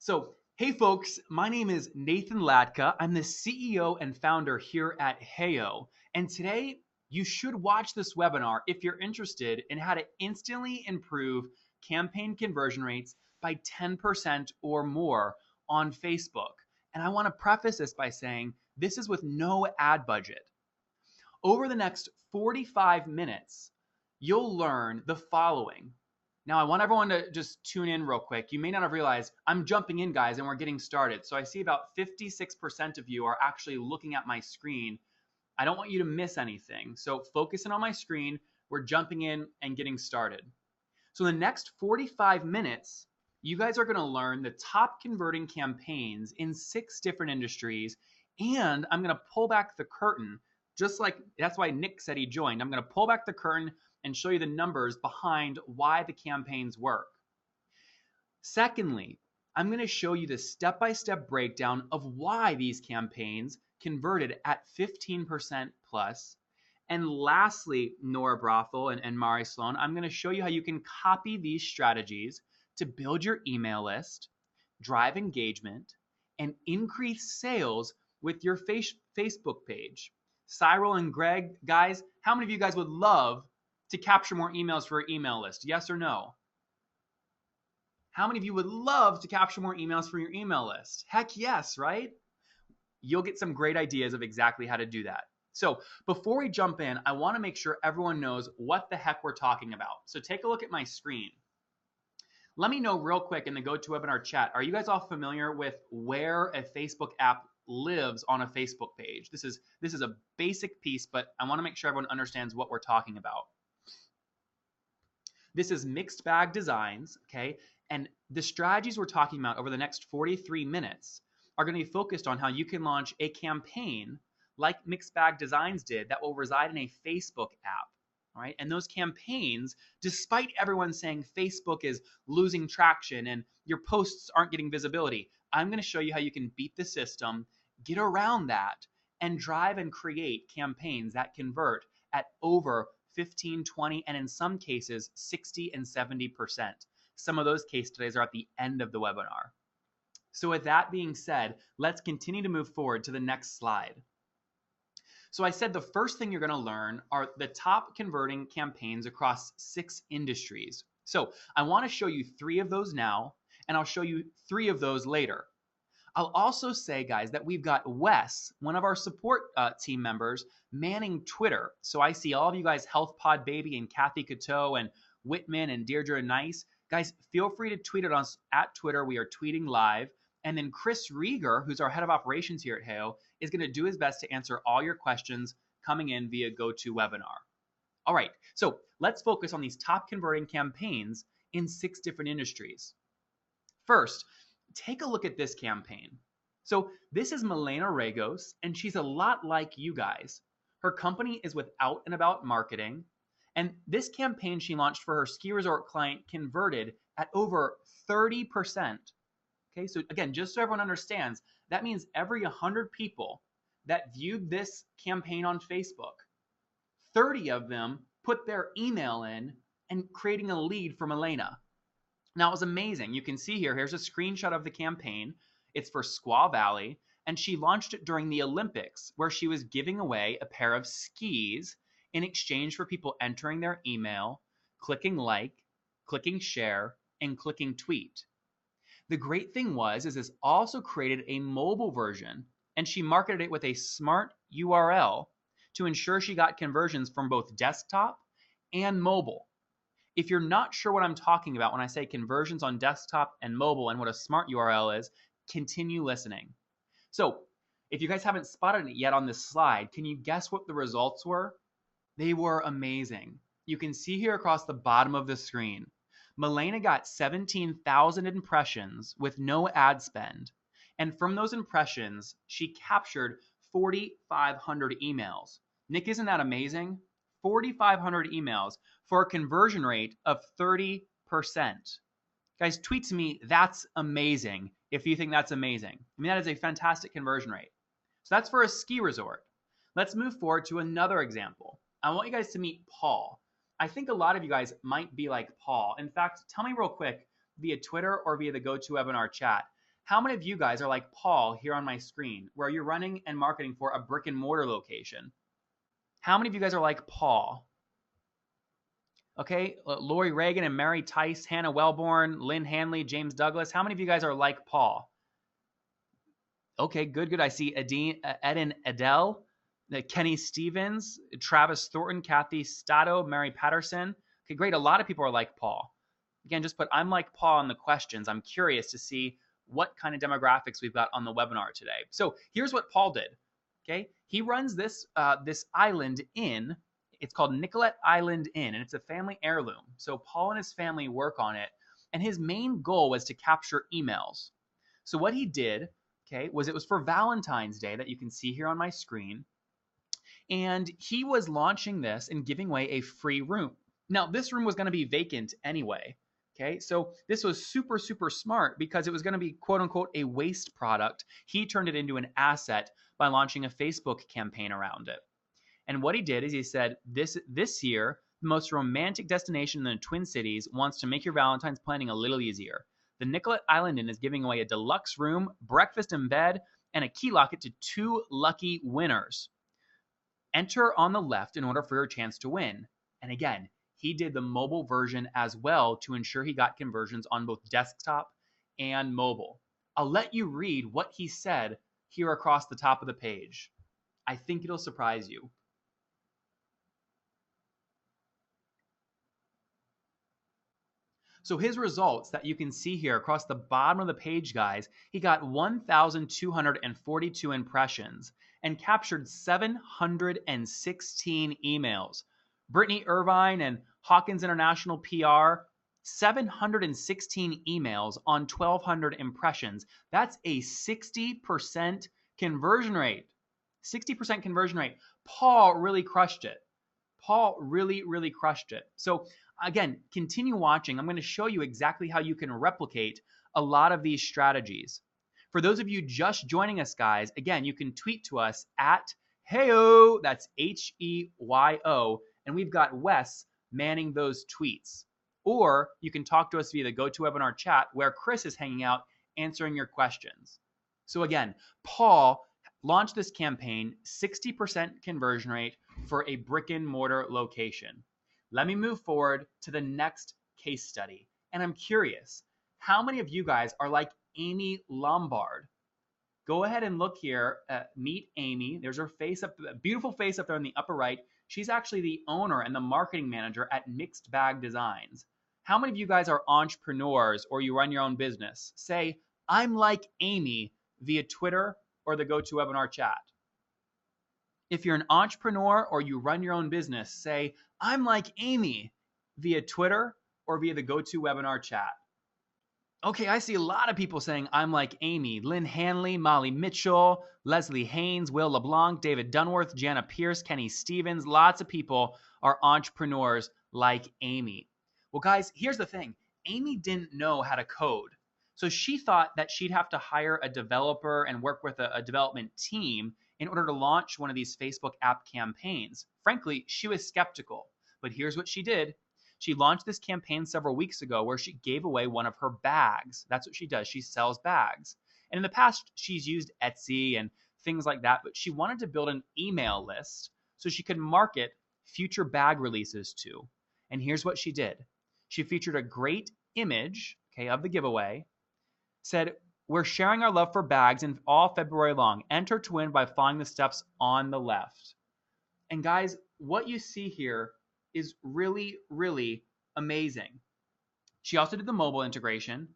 So, hey folks, my name is Nathan Latka. I'm the CEO and founder here at Heyo. And today, you should watch this webinar if you're interested in how to instantly improve campaign conversion rates by 10% or more on Facebook. And I want to preface this by saying this is with no ad budget. Over the next 45 minutes, you'll learn the following. Now, I want everyone to just tune in real quick. You may not have realized I'm jumping in, guys, and we're getting started. So I see about 56% of you are actually looking at my screen. I don't want you to miss anything. So focusing on my screen, we're jumping in and getting started. So in the next 45 minutes, you guys are going to learn the top converting campaigns in 6 different industries. And I'm going to pull back the curtain, just like that's why Nick said he joined. I'm going to pull back the curtain and show you the numbers behind why the campaigns work. Secondly, I'm going to show you the step-by-step breakdown of why these campaigns converted at 15% plus. And lastly, Nora Brothel and Mari Sloan, I'm going to show you how you can copy these strategies to build your email list, drive engagement, and increase sales with your Facebook page. Cyril and Greg, guys, how many of you guys would love to capture more emails for your email list? Yes or no? How many of you would love to capture more emails for your email list? Heck yes, right? You'll get some great ideas of exactly how to do that. So before we jump in, I want to make sure everyone knows what the heck we're talking about. So take a look at my screen. Let me know real quick in the GoToWebinar chat, are you guys all familiar with where a Facebook app lives on a Facebook page? This is a basic piece, but I want to make sure everyone understands what we're talking about. This is mixed bag designs, okay? And the strategies we're talking about over the next 43 minutes are going to be focused on how you can launch a campaign like Mixed Bag Designs did that will reside in a Facebook app, all right? And those campaigns, despite everyone saying Facebook is losing traction and your posts aren't getting visibility, I'm going to show you how you can beat the system, get around that, and drive and create campaigns that convert at over 15, 20, and in some cases, 60 and 70%. Some of those case studies are at the end of the webinar. So with that being said, let's continue to move forward to the next slide. So I said the first thing you're going to learn are the top converting campaigns across 6 industries. So I want to show you 3 of those now, and I'll show you 3 of those later. I'll also say, guys, that we've got Wes, one of our support team members, manning Twitter. So I see all of you guys, Health Pod Baby and Kathy Cateau and Whitman and Deirdre Nice. Guys, feel free to tweet at us at Twitter. We are tweeting live. And then Chris Rieger, who's our head of operations here at Heyo, is going to do his best to answer all your questions coming in via GoToWebinar. All right, so let's focus on these top converting campaigns in 6 different industries. First, take a look at this campaign. So this is Milena Ragos, and she's a lot like you guys. Her company is with Out and About Marketing, and this campaign she launched for her ski resort client converted at over 30%. Okay, so again, just so everyone understands, that means every 100 people that viewed this campaign on Facebook, 30 of them put their email in and creating a lead for Milena. Now, it was amazing. You can see here's a screenshot of the campaign. It's for Squaw Valley, and she launched it during the Olympics, where she was giving away a pair of skis in exchange for people entering their email, clicking like, clicking share, and clicking tweet. The great thing is this also created a mobile version, and she marketed it with a smart URL to ensure she got conversions from both desktop and mobile. If you're not sure what I'm talking about when I say conversions on desktop and mobile and what a smart URL is, continue listening. So if you guys haven't spotted it yet on this slide, can you guess what the results were? They were amazing. You can see here across the bottom of the screen, Milena got 17,000 impressions with no ad spend. And from those impressions, she captured 4,500 emails. Nick, isn't that amazing? 4,500 emails for a conversion rate of 30%. Guys, tweet to me, that's amazing, if you think that's amazing. I mean, that is a fantastic conversion rate. So that's for a ski resort. Let's move forward to another example. I want you guys to meet Paul. I think a lot of you guys might be like Paul. In fact, tell me real quick via Twitter or via the GoToWebinar chat, How many of you guys are like Paul here on my screen, where you're running and marketing for a brick and mortar location? How many of you guys are like Paul? Okay, Lori Reagan and Mary Tice, Hannah Wellborn, Lynn Hanley, James Douglas. How many of you guys are like Paul? Okay, good. I see Eden Adele, Kenny Stevens, Travis Thornton, Kathy Stato, Mary Patterson. Okay, great. A lot of people are like Paul. Again, just put I'm like Paul in the questions. I'm curious to see what kind of demographics we've got on the webinar today. So here's what Paul did. Okay, he runs this island inn. It's called Nicollet Island Inn, and it's a family heirloom. So Paul and his family work on it, and his main goal was to capture emails. So what he did, okay, it was for Valentine's Day that you can see here on my screen, and he was launching this and giving away a free room. Now, this room was going to be vacant anyway. Okay, so this was super, super smart because it was going to be quote unquote a waste product. He turned it into an asset by launching a Facebook campaign around it. And what he did is he said, this year, the most romantic destination in the Twin Cities wants to make your Valentine's planning a little easier. The Nicollet Island Inn is giving away a deluxe room, breakfast in bed, and a key locket to 2 lucky winners. Enter on the left in order for your chance to win. And again, he did the mobile version as well to ensure he got conversions on both desktop and mobile. I'll let you read what he said here across the top of the page. I think it'll surprise you. So his results that you can see here across the bottom of the page, guys, he got 1,242 impressions and captured 716 emails. Brittany Irvine and Hawkins International PR, 716 emails on 1,200 impressions. That's a 60% conversion rate. 60% conversion rate. Paul really crushed it. Paul really, really crushed it. So again, continue watching. I'm going to show you exactly how you can replicate a lot of these strategies. For those of you just joining us, guys, again, you can tweet to us at Heyo, that's Heyo, and we've got Wes manning those tweets. Or you can talk to us via the GoToWebinar chat where Chris is hanging out answering your questions. So again, Paul launched this campaign, 60% conversion rate for a brick and mortar location. Let me move forward to the next case study. And I'm curious, how many of you guys are like Amy Lombard? Go ahead and look here. Meet Amy. There's her face up, beautiful face up there in the upper right. She's actually the owner and the marketing manager at Mixed Bag Designs. How many of you guys are entrepreneurs or you run your own business? Say, I'm like Amy via Twitter or the GoToWebinar chat. If you're an entrepreneur or you run your own business, say, I'm like Amy via Twitter or via the GoToWebinar chat. Okay, I see a lot of people saying I'm like Amy. Lynn Hanley, Molly Mitchell, Leslie Haynes, Will LeBlanc, David Dunworth, Jana Pierce, Kenny Stevens. Lots of people are entrepreneurs like Amy. Well, guys, here's the thing. Amy didn't know how to code. So she thought that she'd have to hire a developer and work with a development team in order to launch one of these Facebook app campaigns. Frankly, she was skeptical. But here's what she did. She launched this campaign several weeks ago where she gave away one of her bags. That's what she does. She sells bags. And in the past, she's used Etsy and things like that, but she wanted to build an email list so she could market future bag releases to. And here's what she did. She featured a great image, okay, of the giveaway, said, we're sharing our love for bags in all February long. Enter to win by following the steps on the left. And guys, what you see here is really, really amazing. She also did the mobile integration,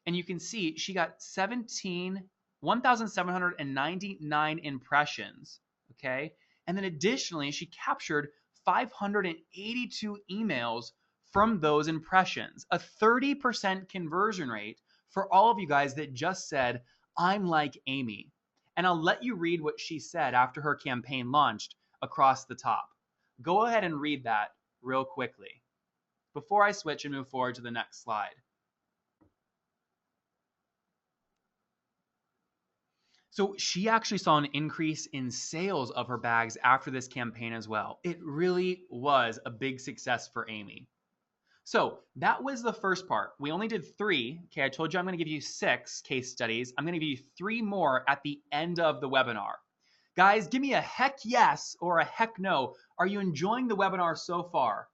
and you can see she got 1,799 impressions, okay? And then additionally, she captured 582 emails from those impressions, a 30% conversion rate for all of you guys that just said, I'm like Amy. And I'll let you read what she said after her campaign launched across the top. Go ahead and read that real quickly before I switch and move forward to the next slide. So she actually saw an increase in sales of her bags after this campaign as well. It really was a big success for Amy. So that was the first part. We only did 3. Okay, I told you I'm going to give you 6 case studies. I'm going to give you 3 more at the end of the webinar. Guys, give me a heck yes or a heck no. Are you enjoying the webinar so far?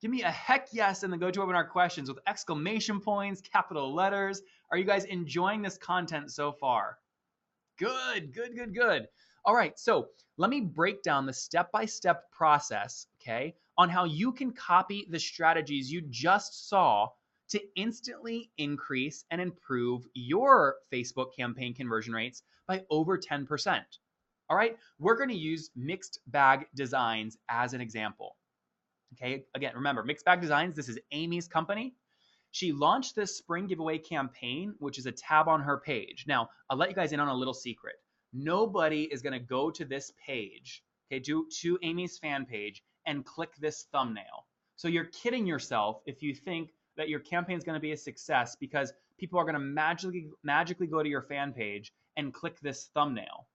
Give me a heck yes in the GoToWebinar questions with exclamation points, capital letters. Are you guys enjoying this content so far? Good, good, good, good. All right, so let me break down the step-by-step process, okay, on how you can copy the strategies you just saw to instantly increase and improve your Facebook campaign conversion rates by over 10%. All right, we're going to use Mixed Bag Designs as an example. Okay, again, remember, Mixed Bag Designs, this is Amy's company. She launched this spring giveaway campaign, which is a tab on her page. Now, I'll let you guys in on a little secret. Nobody is going to go to this page, okay, to Amy's fan page and click this thumbnail. So you're kidding yourself if you think that your campaign is going to be a success because people are going to magically go to your fan page and click this thumbnail.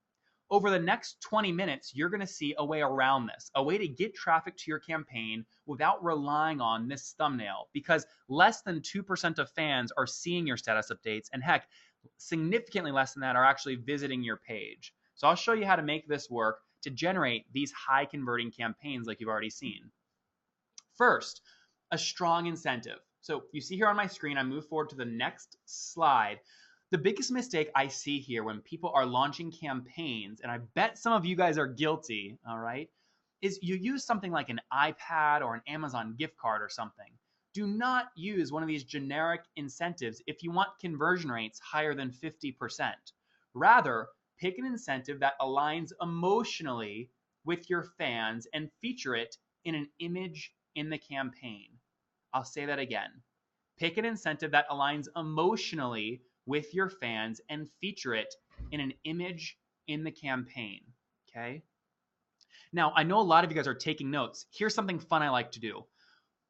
Over the next 20 minutes, you're going to see a way around this, a way to get traffic to your campaign without relying on this thumbnail, because less than 2% of fans are seeing your status updates, and heck, significantly less than that are actually visiting your page. So I'll show you how to make this work to generate these high converting campaigns like you've already seen. First, a strong incentive. So you see here on my screen, I move forward to the next slide. The biggest mistake I see here when people are launching campaigns, and I bet some of you guys are guilty, all right, is you use something like an iPad or an Amazon gift card or something. Do not use one of these generic incentives if you want conversion rates higher than 50%. Rather, pick an incentive that aligns emotionally with your fans and feature it in an image in the campaign. I'll say that again. Pick an incentive that aligns emotionally with your fans and feature it in an image in the campaign, okay? Now, I know a lot of you guys are taking notes. Here's something fun I like to do.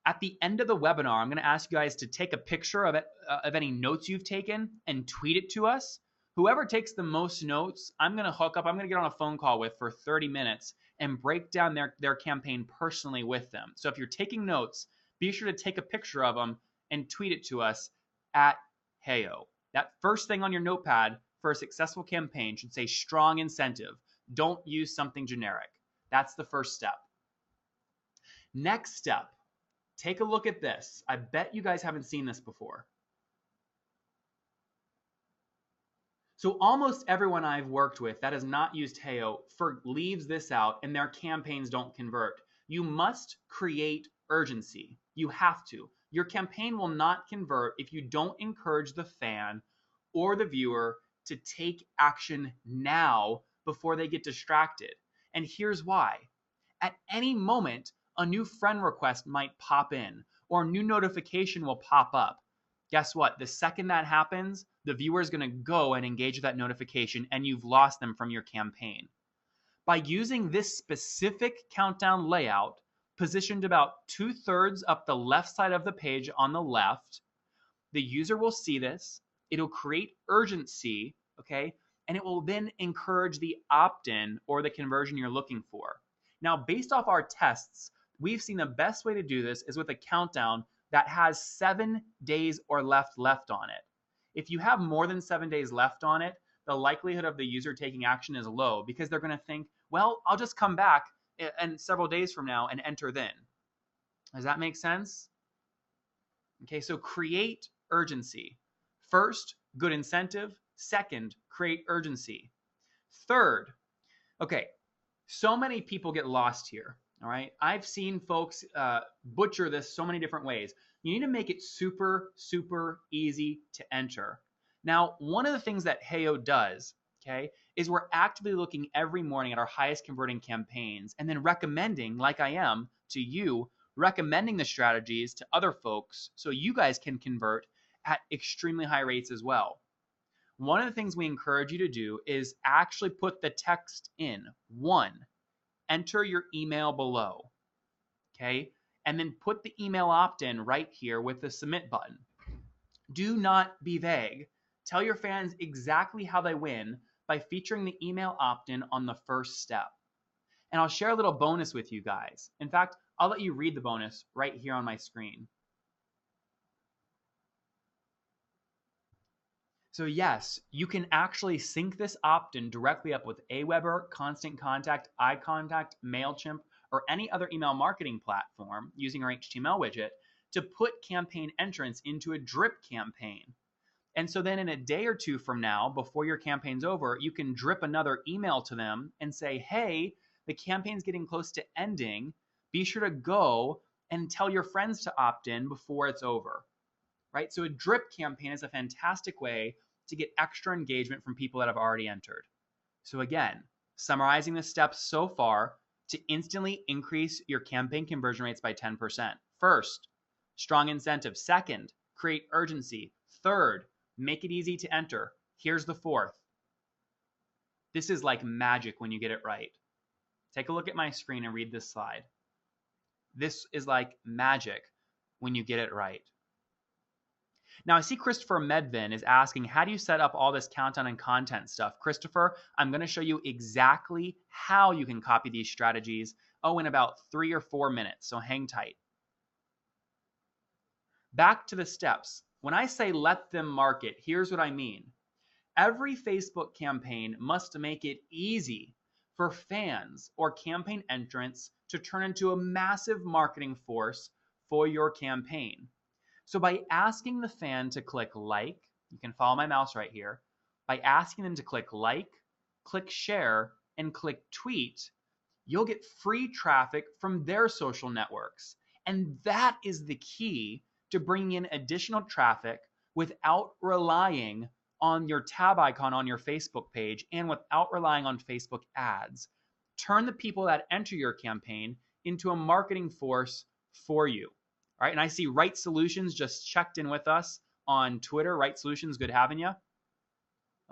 At the end of the webinar, I'm going to ask you guys to take a picture of any notes you've taken and tweet it to us. Whoever takes the most notes, I'm going to get on a phone call with for 30 minutes and break down their campaign personally with them. So if you're taking notes, be sure to take a picture of them and tweet it to us at Heyo. That first thing on your notepad for a successful campaign should say strong incentive. Don't use something generic. That's the first step. Next step, take a look at this. I bet you guys haven't seen this before. So almost everyone I've worked with that has not used Heyo leaves this out and their campaigns don't convert. You must create urgency. You have to. Your campaign will not convert if you don't encourage the fan or the viewer to take action now before they get distracted. And here's why. At any moment, a new friend request might pop in or a new notification will pop up. Guess what? The second that happens, the viewer is going to go and engage with that notification and you've lost them from your campaign. By using this specific countdown layout, positioned about 2/3 up the left side of the page on the left, the user will see this. It'll create urgency, okay? And it will then encourage the opt-in or the conversion you're looking for. Now, based off our tests, we've seen the best way to do this is with a countdown that has 7 days or left on it. If you have more than 7 days left on it, the likelihood of the user taking action is low because they're going to think, well, I'll just come back and several days from now and enter then. Does that make sense? Okay, so create urgency. First, good incentive. Second, create urgency. Third, okay, so many people get lost here, all right? I've seen folks butcher this so many different ways. You need to make it super, super easy to enter. Now, one of the things that Heyo does, okay, is we're actively looking every morning at our highest converting campaigns and then recommending, like I am to you, recommending the strategies to other folks so you guys can convert at extremely high rates as well. One of the things we encourage you to do is actually put the text in. 1, enter your email below, okay? And then put the email opt-in right here with the submit button. Do not be vague. Tell your fans exactly how they win by featuring the email opt-in on the first step. And I'll share a little bonus with you guys. In fact, I'll let you read the bonus right here on my screen. So yes, you can actually sync this opt-in directly up with Aweber, Constant Contact, iContact, MailChimp, or any other email marketing platform using our HTML widget to put campaign entrants into a drip campaign. And so then in a day or two from now, before your campaign's over, you can drip another email to them and say, hey, the campaign's getting close to ending. Be sure to go and tell your friends to opt in before it's over, right? So a drip campaign is a fantastic way to get extra engagement from people that have already entered. So again, summarizing the steps so far to instantly increase your campaign conversion rates by 10%. First, strong incentive. Second, create urgency. Third, make it easy to enter. Here's the fourth. This is like magic when you get it right. Take a look at my screen and read this slide. This is like magic when you get it right. Now I see Christopher Medvin is asking, how do you set up all this countdown and content stuff? Christopher, I'm going to show you exactly how you can copy these strategies, in about 3 or 4 minutes, so hang tight. Back to the steps. When I say let them market, here's what I mean. Every Facebook campaign must make it easy for fans or campaign entrants to turn into a massive marketing force for your campaign. So by asking the fan to click like, you can follow my mouse right here, by asking them to click like, click share, and click tweet, you'll get free traffic from their social networks. And that is the key to bringing in additional traffic without relying on your tab icon on your Facebook page and without relying on Facebook ads. Turn the people that enter your campaign into a marketing force for you. All right, and I see Right Solutions just checked in with us on Twitter. Right Solutions, good having you.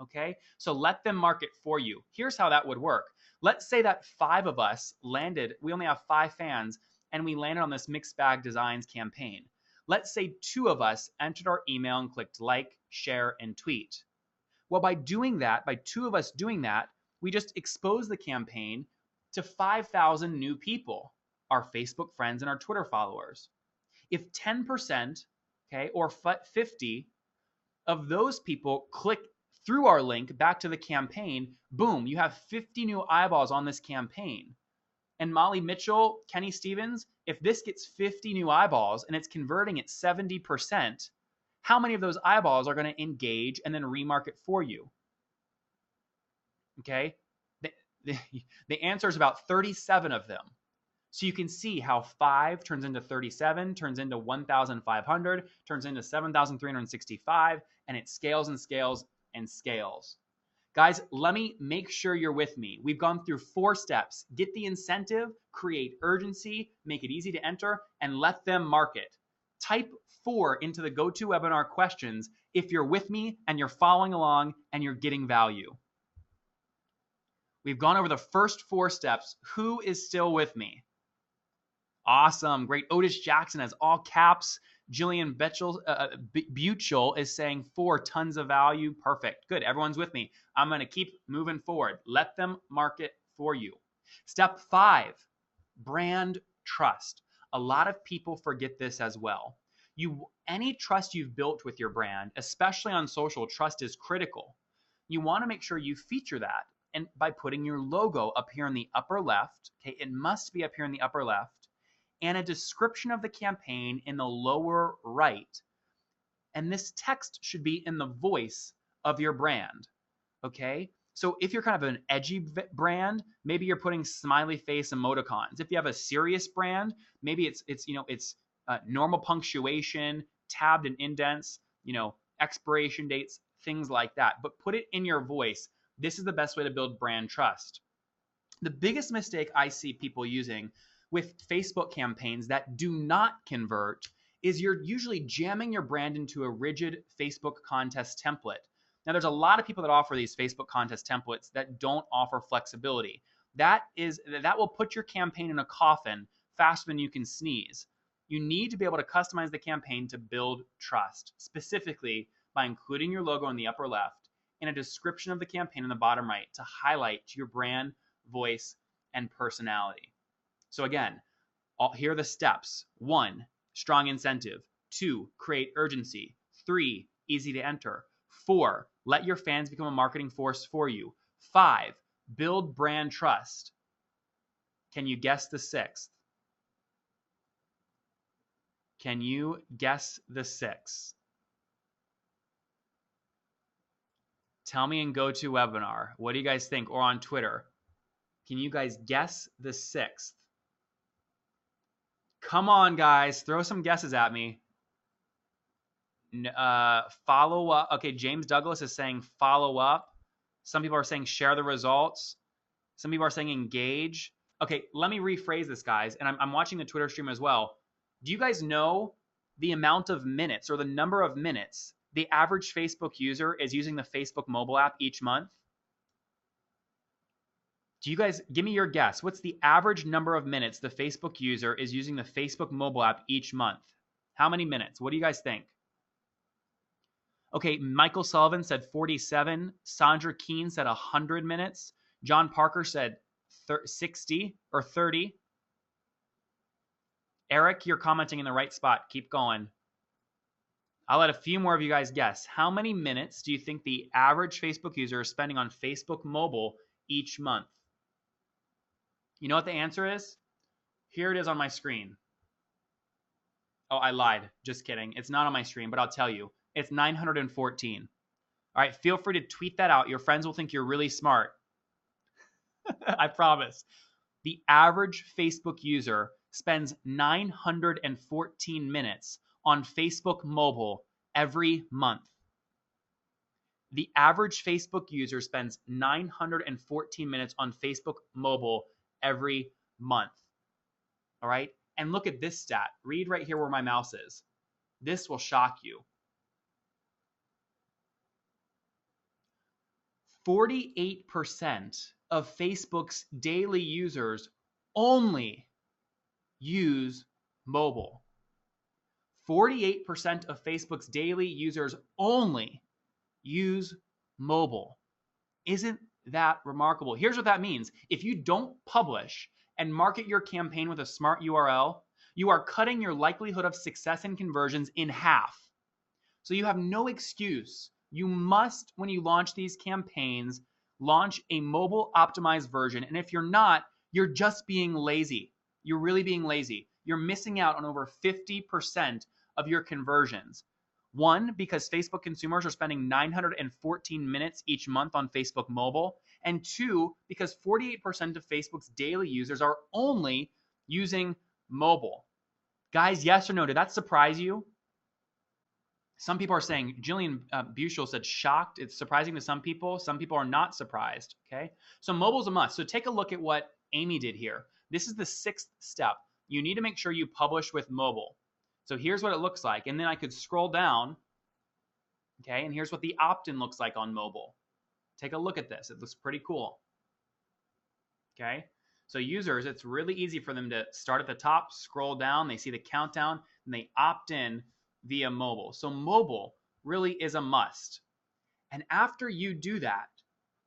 Okay, so let them market for you. Here's how that would work. Let's say that 5 of us landed, we only have 5 fans, and we landed on this Mixed Bag Designs campaign. Let's say 2 of us entered our email and clicked like, share, and tweet. Well, by doing that, by 2 of us doing that, we just expose the campaign to 5,000 new people, our Facebook friends and our Twitter followers. If 10%, okay, or 50 of those people click through our link back to the campaign, boom, you have 50 new eyeballs on this campaign. And Molly Mitchell, Kenny Stevens, if this gets 50 new eyeballs and it's converting at 70%, how many of those eyeballs are going to engage and then remarket for you? Okay, the answer is about 37 of them. So you can see how 5 turns into 37, turns into 1,500, turns into 7,365, and it scales and scales and scales. Guys, let me make sure you're with me. We've gone through 4 steps. Get the incentive, create urgency, make it easy to enter, and let them market. Type 4 into the GoToWebinar questions if you're with me and you're following along and you're getting value. We've gone over the first 4 steps. Who is still with me? Awesome. Great. Otis Jackson has all caps. Jillian Butchel is saying 4 tons of value. Perfect. Good. Everyone's with me. I'm going to keep moving forward. Let them market for you. Step 5, brand trust. A lot of people forget this as well. Any trust you've built with your brand, especially on social, trust is critical. You want to make sure you feature that. And by putting your logo up here in the upper left, okay, it must be up here in the upper left, and a description of the campaign in the lower right. And this text should be in the voice of your brand, okay? So if you're kind of an edgy brand, maybe you're putting smiley face emoticons. If you have a serious brand, maybe it's normal punctuation, tabbed and indents, expiration dates, things like that. But put it in your voice. This is the best way to build brand trust. The biggest mistake I see people using with Facebook campaigns that do not convert is you're usually jamming your brand into a rigid Facebook contest template. Now, there's a lot of people that offer these Facebook contest templates that don't offer flexibility. That will put your campaign in a coffin faster than you can sneeze. You need to be able to customize the campaign to build trust, specifically by including your logo in the upper left and a description of the campaign in the bottom right to highlight your brand, voice, and personality. So again, Here are the steps. 1, strong incentive. 2, create urgency. 3, easy to enter. 4, let your fans become a marketing force for you. 5, build brand trust. Can you guess the 6th? Can you guess the 6th? Tell me in GoToWebinar. What do you guys think? Or on Twitter. Can you guys guess the 6th? Come on, guys. Throw some guesses at me. Follow up. Okay, James Douglas is saying follow up. Some people are saying share the results. Some people are saying engage. Okay, let me rephrase this, guys. And I'm watching the Twitter stream as well. Do you guys know the amount of minutes or the number of minutes the average Facebook user is using the Facebook mobile app each month? Do you guys give me your guess? What's the average number of minutes the Facebook user is using the Facebook mobile app each month? How many minutes? What do you guys think? Okay, Michael Sullivan said 47. Sandra Keene said 100 minutes. John Parker said 60 or 30. Eric, you're commenting in the right spot. Keep going. I'll let a few more of you guys guess. How many minutes do you think the average Facebook user is spending on Facebook mobile each month? You know what the answer is? Here it is on my screen. Oh, I lied. Just kidding. It's not on my screen, but I'll tell you. It's 914. All right, feel free to tweet that out. Your friends will think you're really smart. I promise. The average Facebook user spends 914 minutes on Facebook mobile every month. The average Facebook user spends 914 minutes on Facebook mobile every month. All right? And look at this stat. Read right here where my mouse is. This will shock you. 48% of Facebook's daily users only use mobile. 48% of Facebook's daily users only use mobile. Isn't that remarkable? Here's what that means. If you don't publish and market your campaign with a smart URL, you are cutting your likelihood of success and conversions in half. So you have no excuse. You must, when you launch these campaigns, launch a mobile optimized version. And if you're not, you're just being lazy. You're really being lazy. You're missing out on over 50% of your conversions. 1, because Facebook consumers are spending 914 minutes each month on Facebook mobile. And 2, because 48% of Facebook's daily users are only using mobile. Guys, yes or no? Did that surprise you? Some people are saying, Jillian Bushel said shocked. It's surprising to some people. Some people are not surprised, okay? So mobile's a must. So take a look at what Amy did here. This is the 6th step. You need to make sure you publish with mobile. So here's what it looks like. And then I could scroll down, okay? And here's what the opt-in looks like on mobile. Take a look at this. It looks pretty cool, okay? So users, it's really easy for them to start at the top, scroll down, they see the countdown, and they opt in via mobile. So mobile really is a must. And after you do that,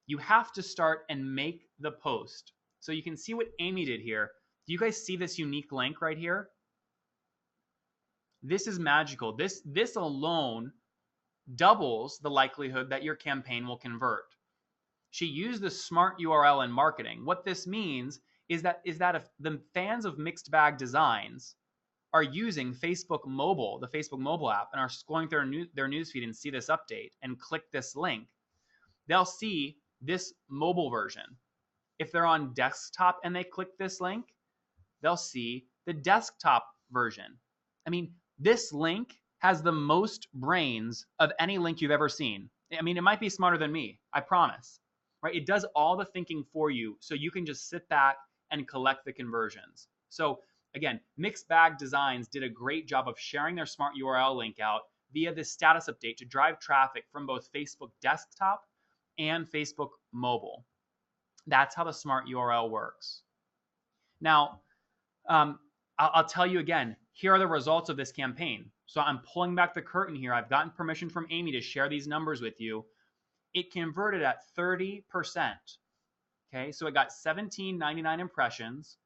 you have to start and make the post. So you can see what Amy did here. Do you guys see this unique link right here? This is magical. This alone doubles the likelihood that your campaign will convert. She used the smart URL in marketing. What this means is that if the fans of Mixed Bag Designs are using Facebook mobile, the Facebook mobile app, and are scrolling through their newsfeed and see this update and click this link, they'll see this mobile version. If they're on desktop and they click this link, they'll see the desktop version. I mean, this link has the most brains of any link you've ever seen. I mean, it might be smarter than me, I promise. Right? It does all the thinking for you, so you can just sit back and collect the conversions. So again, Mixed Bag Designs did a great job of sharing their smart URL link out via this status update to drive traffic from both Facebook desktop and Facebook mobile. That's how the smart URL works. Now, I'll tell you again, here are the results of this campaign. So I'm pulling back the curtain here. I've gotten permission from Amy to share these numbers with you. It converted at 30%. Okay, so it got 1799 impressions,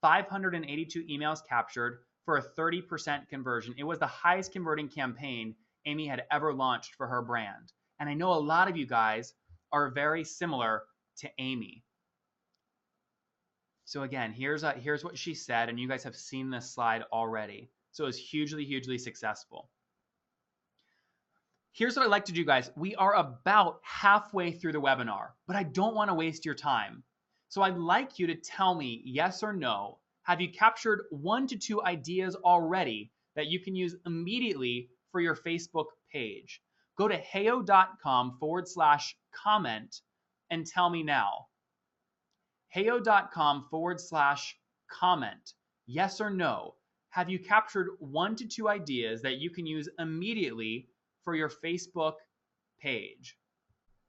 582 emails captured for a 30% conversion. It was the highest converting campaign Amy had ever launched for her brand. And I know a lot of you guys are very similar to Amy. So again, here's what she said, and you guys have seen this slide already. So it was hugely, hugely successful. Here's what I'd like to do, guys. We are about halfway through the webinar, but I don't want to waste your time. So I'd like you to tell me yes or no. Have you captured 1 to 2 ideas already that you can use immediately for your Facebook page? Go to heyo.com/comment and tell me now. heyo.com/comment. Yes or no. Have you captured 1 to 2 ideas that you can use immediately for your Facebook page?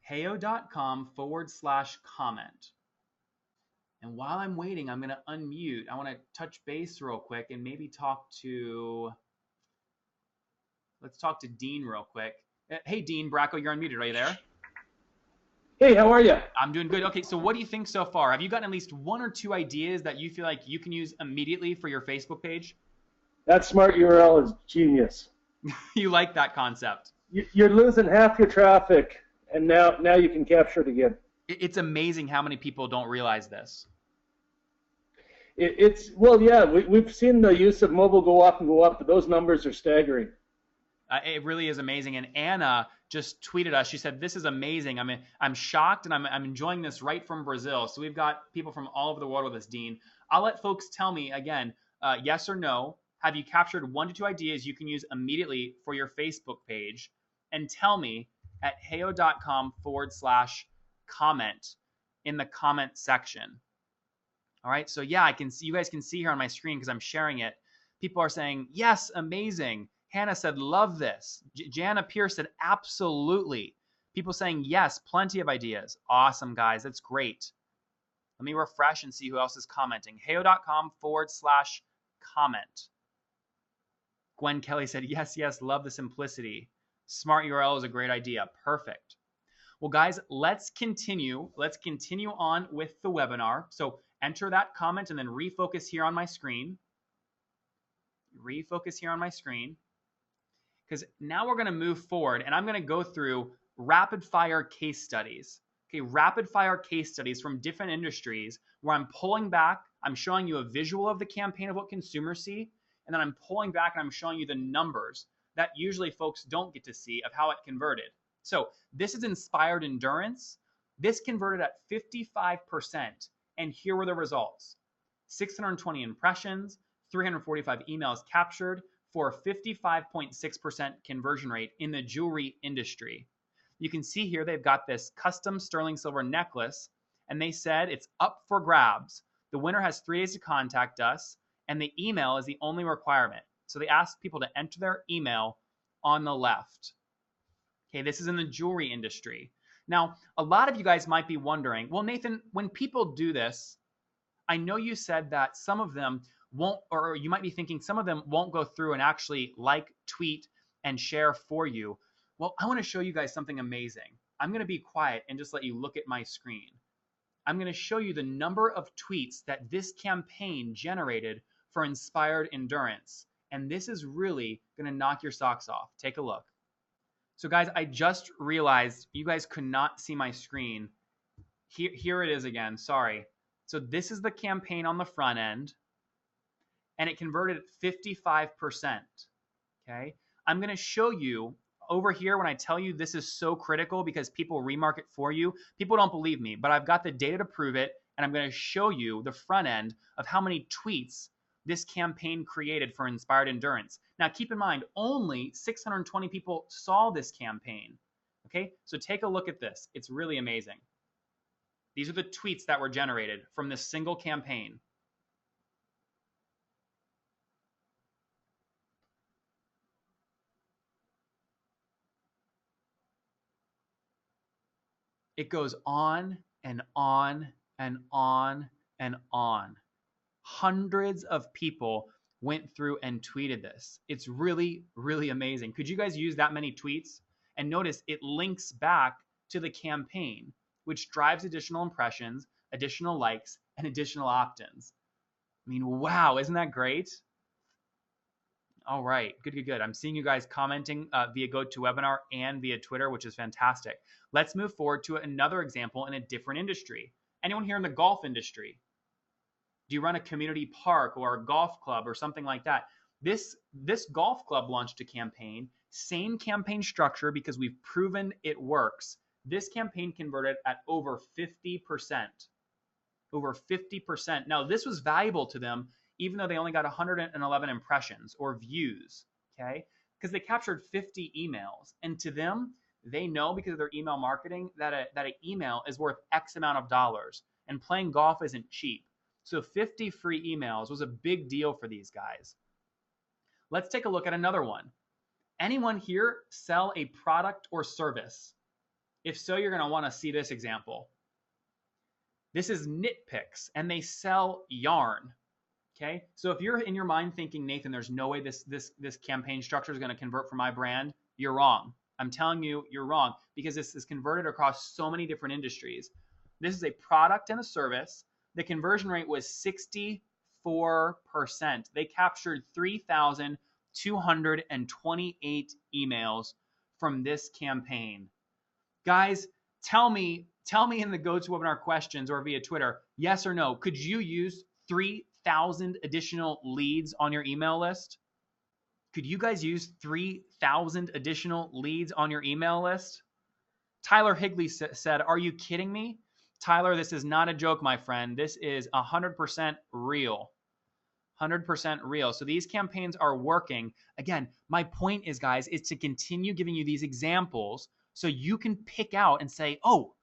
heyo.com/comment. And while I'm waiting, I'm going to unmute. I want to touch base real quick and maybe let's talk to Dean real quick. Hey, Dean Bracco, you're unmuted. Are you there? Hey, how are you? I'm doing good. Okay, so what do you think so far? Have you gotten at least 1 or 2 ideas that you feel like you can use immediately for your Facebook page? That smart URL is genius. You like that concept? You're losing half your traffic, and now you can capture it again. It's amazing how many people don't realize this. Well, yeah, we've seen the use of mobile go up and go up, but those numbers are staggering. It really is amazing. And Anna just tweeted us. She said, "This is amazing. I'm shocked, and I'm enjoying this right from Brazil." So we've got people from all over the world with us, Dean. I'll let folks tell me again, yes or no. Have you captured 1 to 2 ideas you can use immediately for your Facebook page? And tell me at heyo.com/comment in the comment section. All right. So yeah, you guys can see here on my screen because I'm sharing it. People are saying, yes, amazing. Hannah said, love this. Jana Pierce said, absolutely. People saying, yes, plenty of ideas. Awesome, guys. That's great. Let me refresh and see who else is commenting. heyo.com/comment. Gwen Kelly said, yes, love the simplicity. Smart URL is a great idea. Perfect. Well, guys, let's continue. Let's continue on with the webinar. So enter that comment and then refocus here on my screen. Refocus here on my screen. Because now we're going to move forward, and I'm going to go through rapid fire case studies. Okay, rapid fire case studies from different industries where I'm pulling back. I'm showing you a visual of the campaign of what consumers see, and then I'm pulling back and I'm showing you the numbers that usually folks don't get to see of how it converted. So this is Inspired Endurance. This converted at 55%, and here were the results. 620 impressions, 345 emails captured for a 55.6% conversion rate in the jewelry industry. You can see here they've got this custom sterling silver necklace, and they said it's up for grabs. The winner has 3 days to contact us, and the email is the only requirement. So they asked people to enter their email on the left. Okay, this is in the jewelry industry. Now, a lot of you guys might be wondering, well, Nathan, when people do this, I know you said that some of them won't, or you might be thinking some of them won't go through and actually like, tweet, and share for you. Well, I want to show you guys something amazing. I'm going to be quiet and just let you look at my screen. I'm going to show you the number of tweets that this campaign generated for Inspired Endurance. And this is really going to knock your socks off. Take a look. So guys, I just realized you guys could not see my screen. Here it is again, sorry. So this is the campaign on the front end, and it converted at 55%, okay? I'm gonna show you over here when I tell you this is so critical because people remarket for you. People don't believe me, but I've got the data to prove it, and I'm gonna show you the front end of how many tweets this campaign created for Inspired Endurance. Now, keep in mind, only 620 people saw this campaign, okay? So take a look at this. It's really amazing. These are the tweets that were generated from this single campaign. It goes on and on and on and on. Hundreds of people went through and tweeted this. It's really, really amazing. Could you guys use that many tweets? And notice it links back to the campaign, which drives additional impressions, additional likes, and additional opt-ins. I mean, wow, isn't that great? All right, good, good, good. I'm seeing you guys commenting via GoToWebinar and via Twitter, which is fantastic. Let's move forward to another example in a different industry. Anyone here in the golf industry? Do you run a community park or a golf club or something like that? This golf club launched a campaign, same campaign structure because we've proven it works. This campaign converted at over 50%. Over 50%. Now, this was valuable to them, even though they only got 111 impressions or views, okay? Because they captured 50 emails. And to them, they know because of their email marketing that an email is worth X amount of dollars. And playing golf isn't cheap. So 50 free emails was a big deal for these guys. Let's take a look at another one. Anyone here sell a product or service? If so, you're going to want to see this example. This is Knit Picks, and they sell yarn. Okay, so if you're in your mind thinking, Nathan, there's no way this campaign structure is going to convert for my brand, you're wrong. I'm telling you, you're wrong, because this is converted across so many different industries. This is a product and a service. The conversion rate was 64%. They captured 3,228 emails from this campaign. Guys, tell me in the GoToWebinar questions or via Twitter, yes or no, could you use 3,000 additional leads on your email list? Could you guys use 3,000 additional leads on your email list? Tyler Higley said, are you kidding me? Tyler, this is not a joke, my friend. This is 100% real. 100% real. So these campaigns are working. Again, my point is, guys, is to continue giving you these examples so you can pick out and say, oh,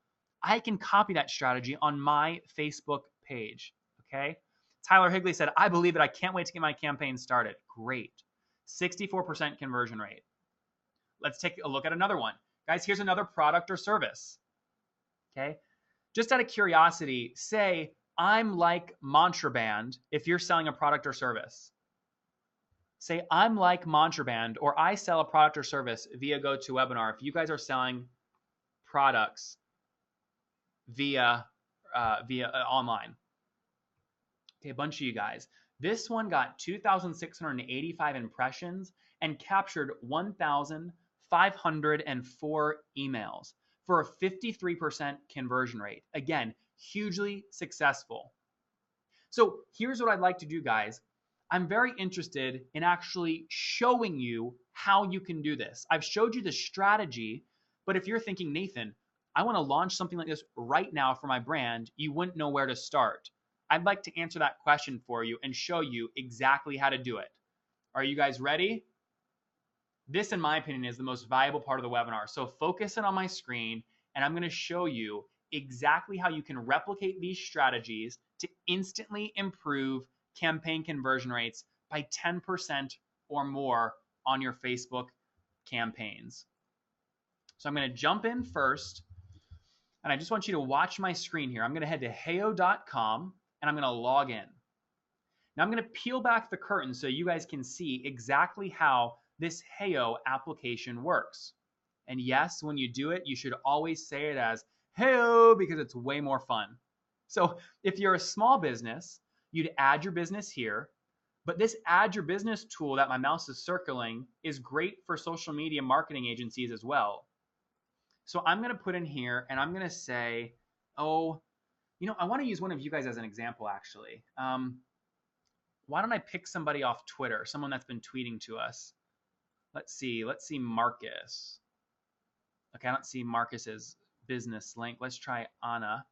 I can copy that strategy on my Facebook page. Okay. Tyler Higley said, I believe it. I can't wait to get my campaign started. Great. 64% conversion rate. Let's take a look at another one. Guys, here's another product or service. Okay. Just out of curiosity, say I'm like Mantraband if you're selling a product or service. Say I'm like Mantraband, or I sell a product or service via GoToWebinar if you guys are selling products via online. Okay, a bunch of you guys. This one got 2,685 impressions and captured 1,504 emails for a 53% conversion rate. Again, hugely successful. So here's what I'd like to do, guys. I'm very interested in actually showing you how you can do this. I've showed you the strategy, but if you're thinking, Nathan, I want to launch something like this right now for my brand, you wouldn't know where to start. I'd like to answer that question for you and show you exactly how to do it. Are you guys ready? This, in my opinion, is the most valuable part of the webinar. So focus in on my screen, and I'm going to show you exactly how you can replicate these strategies to instantly improve campaign conversion rates by 10% or more on your Facebook campaigns. So I'm going to jump in first, and I just want you to watch my screen here. I'm going to head to heyo.com, and I'm going to log in. Now I'm going to peel back the curtain so you guys can see exactly how this Heyo application works. And yes, when you do it, you should always say it as Heyo because it's way more fun. So if you're a small business, you'd add your business here. But this add your business tool that my mouse is circling is great for social media marketing agencies as well. So I'm going to put in here and I'm going to say, oh, you know, I want to use one of you guys as an example, actually. Why don't I pick somebody off Twitter, someone that's been tweeting to us? Let's see Marcus. Okay, I don't see Marcus's business link. Let's try Anna.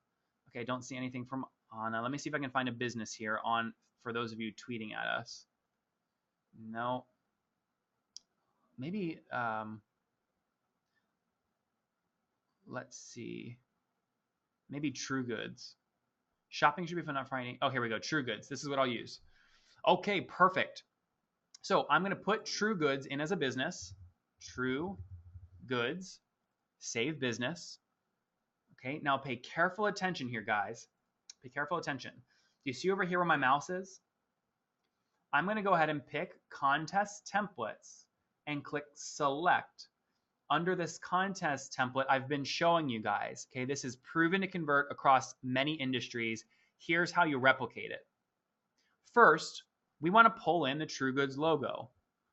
Okay, I don't see anything from Anna. Let me see if I can find a business here for those of you tweeting at us. No. Maybe, let's see. Maybe True Goods. Shopping should be fun on Friday. Oh, here we go. True Goods. This is what I'll use. Okay, perfect. So I'm going to put True Goods in as a business. True Goods. Save business. Okay, now pay careful attention here, guys. Pay careful attention. Do you see over here where my mouse is? I'm going to go ahead and pick Contest Templates and click Select. Under this contest template, I've been showing you guys, okay, this is proven to convert across many industries. Here's how you replicate it. First, we want to pull in the True Goods logo.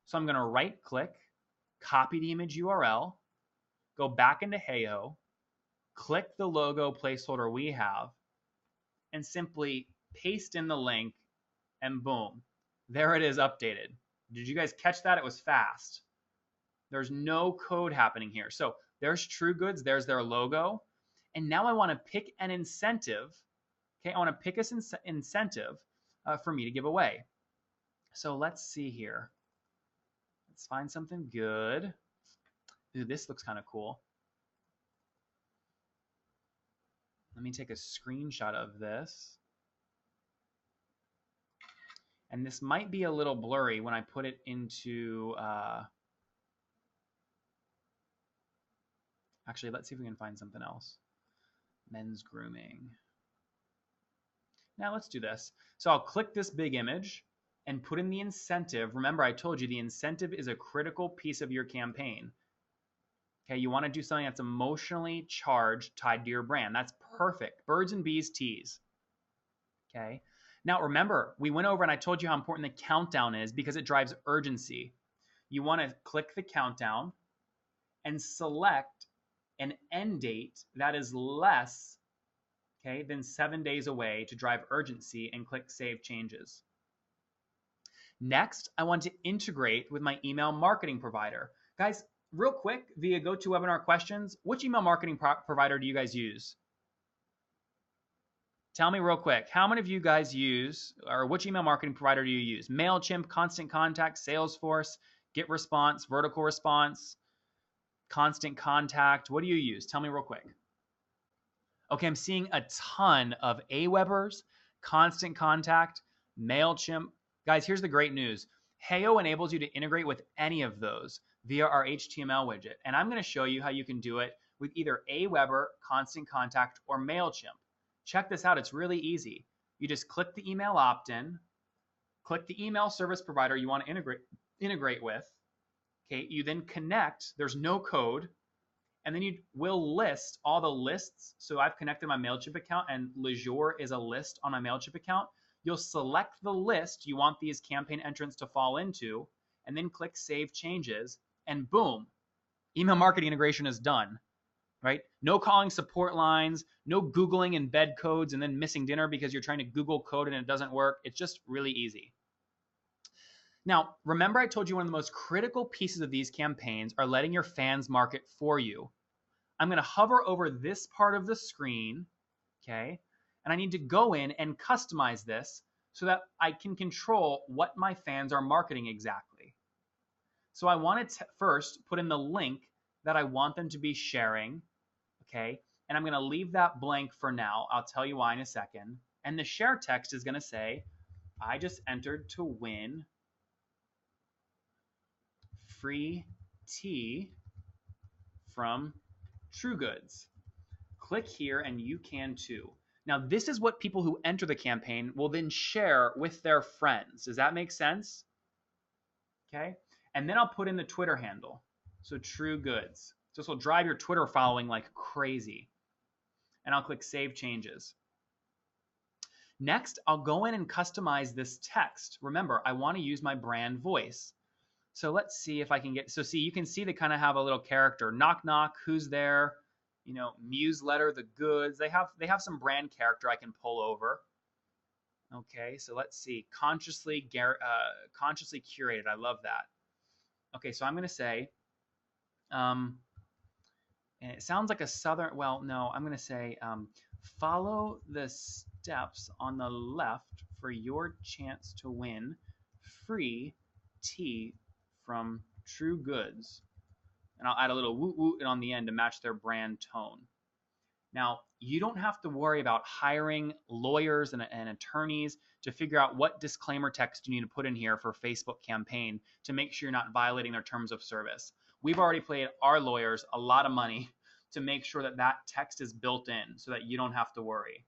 So I'm going to right click, copy the image URL, go back into Heyo, click the logo placeholder we have, and simply paste in the link, and boom, there it is updated. Did you guys catch that? It was fast. There's no code happening here. So there's True Goods, there's their logo. And now I want to pick an incentive. Okay, I want to pick an incentive for me to give away. So let's see here. Let's find something good. Ooh, this looks kind of cool. Let me take a screenshot of this. And this might be a little blurry when I put it into... Actually, let's see if we can find something else. Men's grooming. Now let's do this. So I'll click this big image and put in the incentive. Remember, I told you the incentive is a critical piece of your campaign. Okay, you want to do something that's emotionally charged, tied to your brand. That's perfect. Birds and bees teas. Okay. Now remember, we went over and I told you how important the countdown is because it drives urgency. You want to click the countdown and select an end date that is less, okay, than 7 days away to drive urgency, and click Save Changes. Next, I want to integrate with my email marketing provider. Guys, real quick, via GoToWebinar questions, which email marketing provider do you guys use? Tell me real quick, how many of you guys use, or which email marketing provider do you use? MailChimp, Constant Contact, Salesforce, GetResponse, Vertical Response, Constant Contact. What do you use? Tell me real quick. Okay, I'm seeing a ton of Aweber's, Constant Contact, MailChimp. Guys, here's the great news. Heyo enables you to integrate with any of those via our HTML widget. And I'm going to show you how you can do it with either Aweber, Constant Contact, or MailChimp. Check this out. It's really easy. You just click the email opt-in, click the email service provider you want to integrate with. Okay, you then connect. There's no code. And then you will list all the lists. So I've connected my MailChimp account, and Lejour is a list on my MailChimp account. You'll select the list you want these campaign entrants to fall into, and then click Save Changes, and boom, email marketing integration is done, right? No calling support lines, no Googling embed codes and then missing dinner because you're trying to Google code and it doesn't work. It's just really easy. Now, remember I told you one of the most critical pieces of these campaigns are letting your fans market for you. I'm going to hover over this part of the screen, okay? And I need to go in and customize this so that I can control what my fans are marketing exactly. So I want to first put in the link that I want them to be sharing, okay? And I'm going to leave that blank for now. I'll tell you why in a second. And the share text is going to say, I just entered to win free tea from True Goods. Click here and you can too. Now, this is what people who enter the campaign will then share with their friends. Does that make sense? Okay. And then I'll put in the Twitter handle. So True Goods. So this will drive your Twitter following like crazy. And I'll click Save Changes. Next, I'll go in and customize this text. Remember, I want to use my brand voice. So let's see if I can get, so see, you can see they kind of have a little character. Knock, knock, who's there? You know, newsletter, the goods. They have some brand character I can pull over. Okay, so let's see. Consciously curated. I love that. Okay, so I'm going to say, and it sounds like a southern, well, no, I'm going to say, follow the steps on the left for your chance to win free tea from True Goods. And I'll add a little woot woot on the end to match their brand tone. Now, you don't have to worry about hiring lawyers and attorneys to figure out what disclaimer text you need to put in here for Facebook campaign to make sure you're not violating their terms of service. We've already paid our lawyers a lot of money to make sure that that text is built in so that you don't have to worry.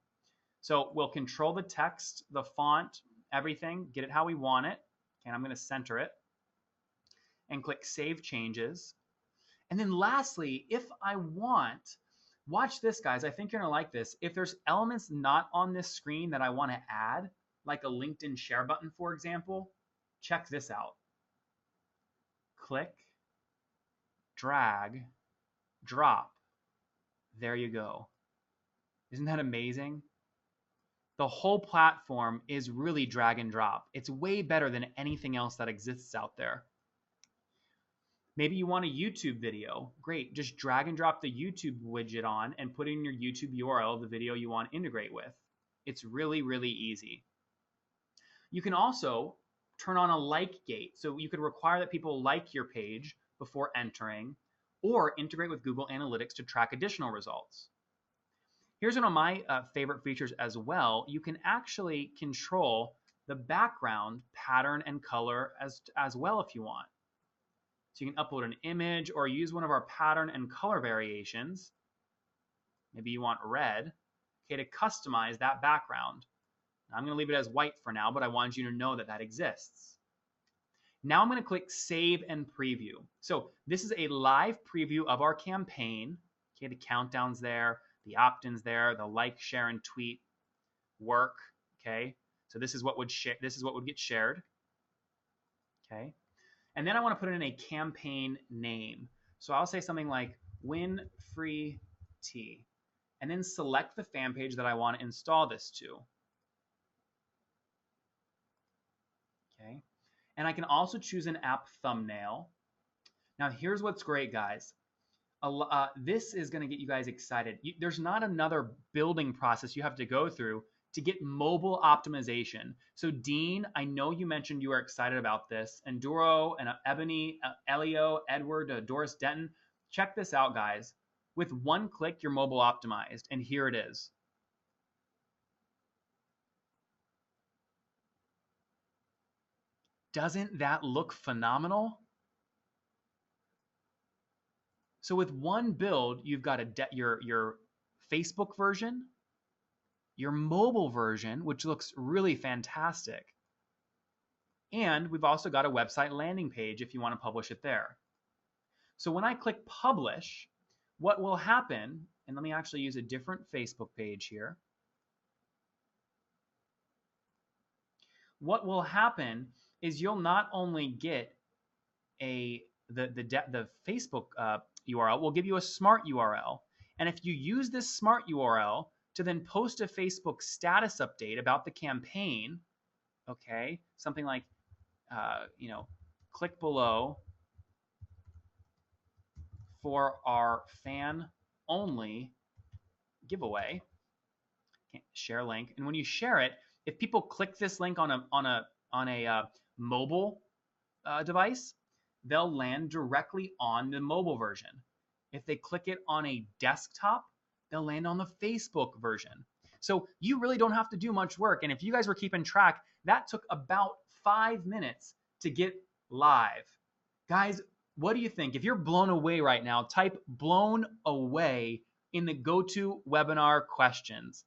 So we'll control the text, the font, everything, get it how we want it. And I'm going to center it and click Save Changes. And then lastly, if I want, watch this, guys. I think you're going to like this. If there's elements not on this screen that I want to add, like a LinkedIn share button, for example, check this out. Click, drag, drop. There you go. Isn't that amazing? The whole platform is really drag and drop. It's way better than anything else that exists out there. Maybe you want a YouTube video. Great. Just drag and drop the YouTube widget on and put in your YouTube URL of the video you want to integrate with. It's really, really easy. You can also turn on a like gate. So you could require that people like your page before entering, or integrate with Google Analytics to track additional results. Here's one of my favorite features as well. You can actually control the background pattern and color as well if you want. So you can upload an image or use one of our pattern and color variations. Maybe you want red, okay, to customize that background. I'm going to leave it as white for now, but I want you to know that that exists. Now I'm going to click Save and Preview. So this is a live preview of our campaign. Okay, the countdown's there, the opt-ins there, the like, share, and tweet work. Okay, so this is what would get shared. Okay, and then I want to put in a campaign name. So I'll say something like Win Free Tea, and then select the fan page that I want to install this to. Okay, and I can also choose an app thumbnail. Now here's what's great, guys. This is going to get you guys excited. There's not another building process you have to go through to get mobile optimization. So Dean, I know you mentioned you are excited about this, and Duro and Ebony, Elio, Edward, Doris Denton. Check this out, guys. With one click, you're mobile optimized, and here it is. Doesn't that look phenomenal? So with one build, you've got your Facebook version, your mobile version, which looks really fantastic. And we've also got a website landing page if you want to publish it there. So when I click publish, what will happen, and let me actually use a different Facebook page here. What will happen is you'll not only get the Facebook URL, will give you a smart URL. And if you use this smart URL to then post a Facebook status update about the campaign, okay, something like, click below for our fan only giveaway. Share link, and when you share it, if people click this link on a mobile device, they'll land directly on the mobile version. If they click it on a desktop, they'll land on the Facebook version. So you really don't have to do much work. And if you guys were keeping track, that took about 5 minutes to get live. Guys, what do you think? If you're blown away right now, type blown away in the GoToWebinar questions.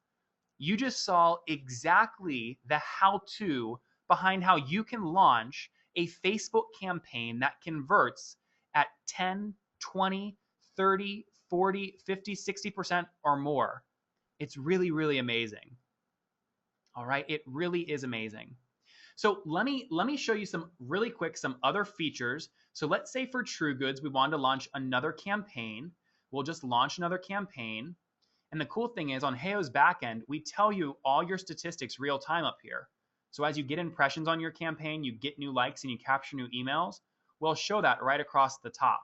You just saw exactly the how-to behind how you can launch a Facebook campaign that converts at 10, 20, 30, 40, 50, 60% or more. It's really, really amazing. All right, it really is amazing. So let me show you some other features. So let's say for True Goods, we wanted to launch another campaign. We'll just launch another campaign. And the cool thing is on Heyo's backend, we tell you all your statistics real time up here. So as you get impressions on your campaign, you get new likes and you capture new emails, we'll show that right across the top.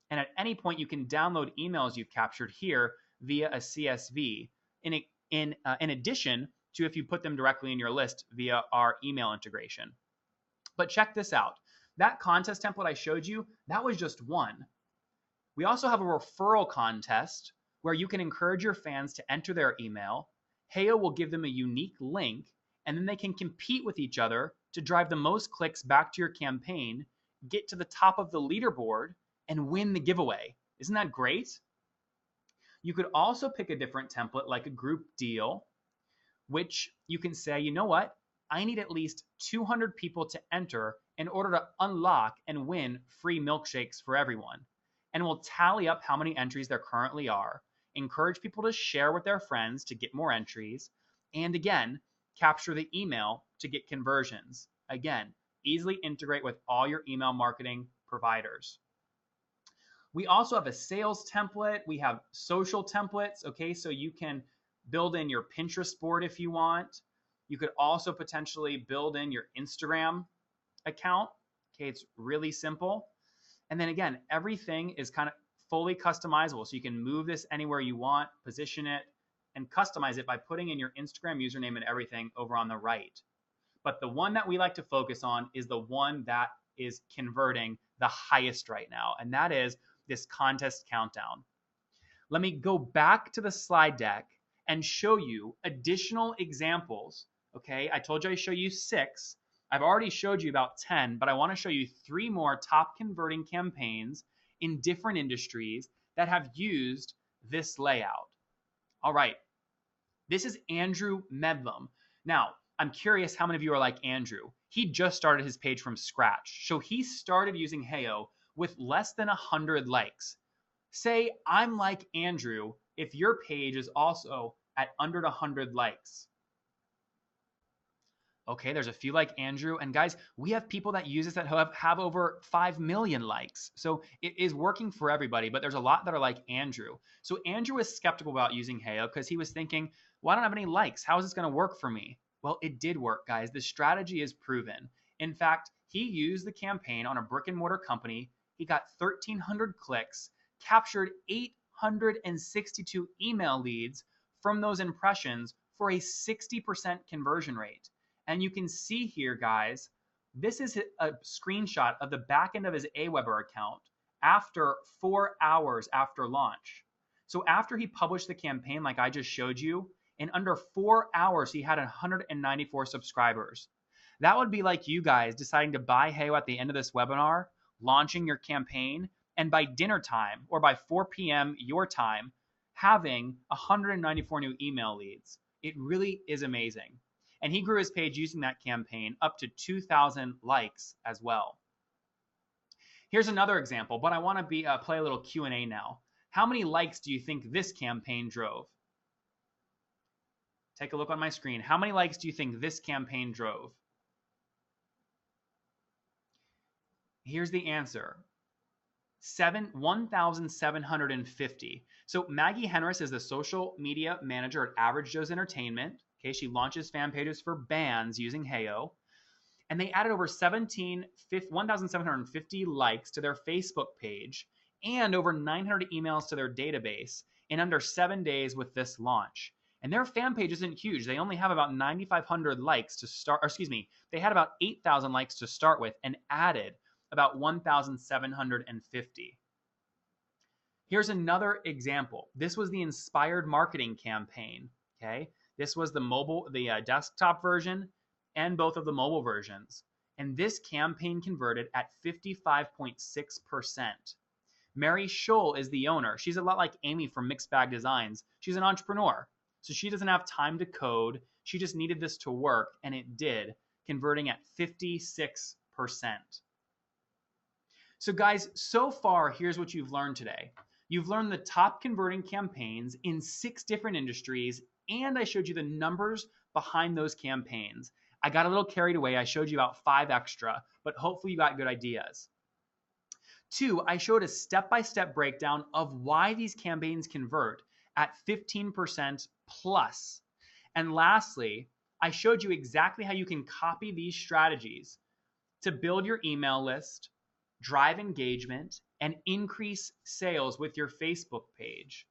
And at any point, you can download emails you've captured here via a CSV, in addition to if you put them directly in your list via our email integration. But check this out. That contest template I showed you, that was just one. We also have a referral contest where you can encourage your fans to enter their email. Heyo will give them a unique link, and then they can compete with each other to drive the most clicks back to your campaign, get to the top of the leaderboard, and win the giveaway. Isn't that great? You could also pick a different template like a group deal, which you can say, you know what? I need at least 200 people to enter in order to unlock and win free milkshakes for everyone. And we'll tally up how many entries there currently are, encourage people to share with their friends to get more entries. And again, capture the email to get conversions. Again, easily integrate with all your email marketing providers. We also have a sales template. We have social templates, okay? So you can build in your Pinterest board if you want. You could also potentially build in your Instagram account. Okay, it's really simple. And then again, everything is kind of fully customizable. So you can move this anywhere you want, position it, and customize it by putting in your Instagram username and everything over on the right. But the one that we like to focus on is the one that is converting the highest right now, and that is this contest countdown. Let me go back to the slide deck and show you additional examples. Okay, I told you I'd show you 6. I've already showed you about 10, but I want to show you 3 more top converting campaigns in different industries that have used this layout. All right, this is Andrew Medlum. Now, I'm curious how many of you are like Andrew. He just started his page from scratch. So he started using Heyo with less than 100 likes. Say I'm like Andrew if your page is also at under 100 likes. Okay, there's a few like Andrew. And guys, we have people that use this that have over 5 million likes. So it is working for everybody, but there's a lot that are like Andrew. So Andrew was skeptical about using Heyo because he was thinking, well, I don't have any likes. How is this going to work for me? Well, it did work, guys. The strategy is proven. In fact, he used the campaign on a brick and mortar company. He got 1,300 clicks, captured 862 email leads from those impressions for a 60% conversion rate. And you can see here, guys, this is a screenshot of the back end of his Aweber account after 4 hours after launch. So after he published the campaign, like I just showed you, in under 4 hours, he had 194 subscribers. That would be like you guys deciding to buy Heyo at the end of this webinar, launching your campaign, and by dinner time or by 4 p.m. your time, having 194 new email leads. It really is amazing. And he grew his page using that campaign up to 2,000 likes as well. Here's another example, but I want to play a little Q&A now. How many likes do you think this campaign drove? Take a look on my screen. How many likes do you think this campaign drove? Here's the answer. 1,750. So Maggie Henris is the social media manager at Average Joe's Entertainment. Okay, she launches fan pages for bands using Heyo. And they added over 1,750 likes to their Facebook page and over 900 emails to their database in under 7 days with this launch. And their fan page isn't huge. They only have about 9,500 likes to start, or excuse me, they had about 8,000 likes to start with and added about 1,750. Here's another example. This was the inspired marketing campaign, okay? This was the desktop version and both of the mobile versions. And this campaign converted at 55.6%. Mary Scholl is the owner. She's a lot like Amy from Mixed Bag Designs. She's an entrepreneur. So she doesn't have time to code. She just needed this to work, and it did, converting at 56%. So guys, so far, here's what you've learned today. You've learned the top converting campaigns in 6 different industries, and I showed you the numbers behind those campaigns. I got a little carried away. I showed you about 5 extra, but hopefully you got good ideas. 2, I showed a step-by-step breakdown of why these campaigns convert at 15% plus. And lastly, I showed you exactly how you can copy these strategies to build your email list, drive engagement, and increase sales with your Facebook page.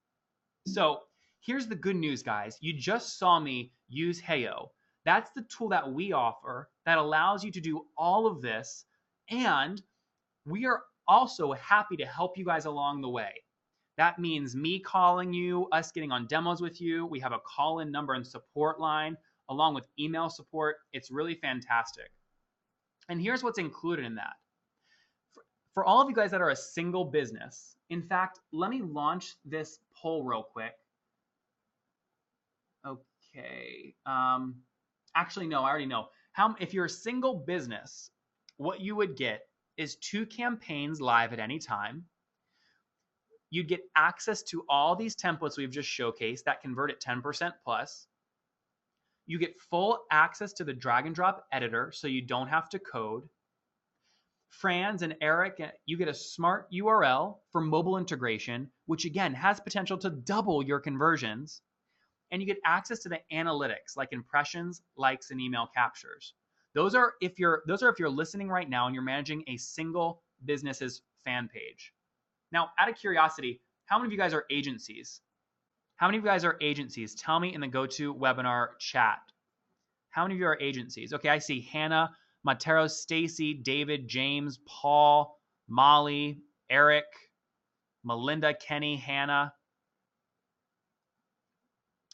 So here's the good news, guys. You just saw me use Heyo. That's the tool that we offer that allows you to do all of this. And we are also happy to help you guys along the way. That means me calling you, us getting on demos with you. We have a call-in number and support line along with email support. It's really fantastic. And here's what's included in that. For all of you guys that are a single business, in fact, let me launch this poll real quick. Okay. Actually, no, I already know. If you're a single business, what you would get is 2 campaigns live at any time. You'd get access to all these templates we've just showcased that convert at 10% plus. You get full access to the drag and drop editor so you don't have to code. Franz and Eric, you get a smart URL for mobile integration, which again has potential to double your conversions. And you get access to the analytics like impressions, likes, and email captures. Those are if you're listening right now and you're managing a single business's fan page. Now, out of curiosity, how many of you guys are agencies? How many of you guys are agencies? Tell me in the GoToWebinar chat. How many of you are agencies? Okay, I see Hannah, Matero, Stacy, David, James, Paul, Molly, Eric, Melinda, Kenny, Hannah.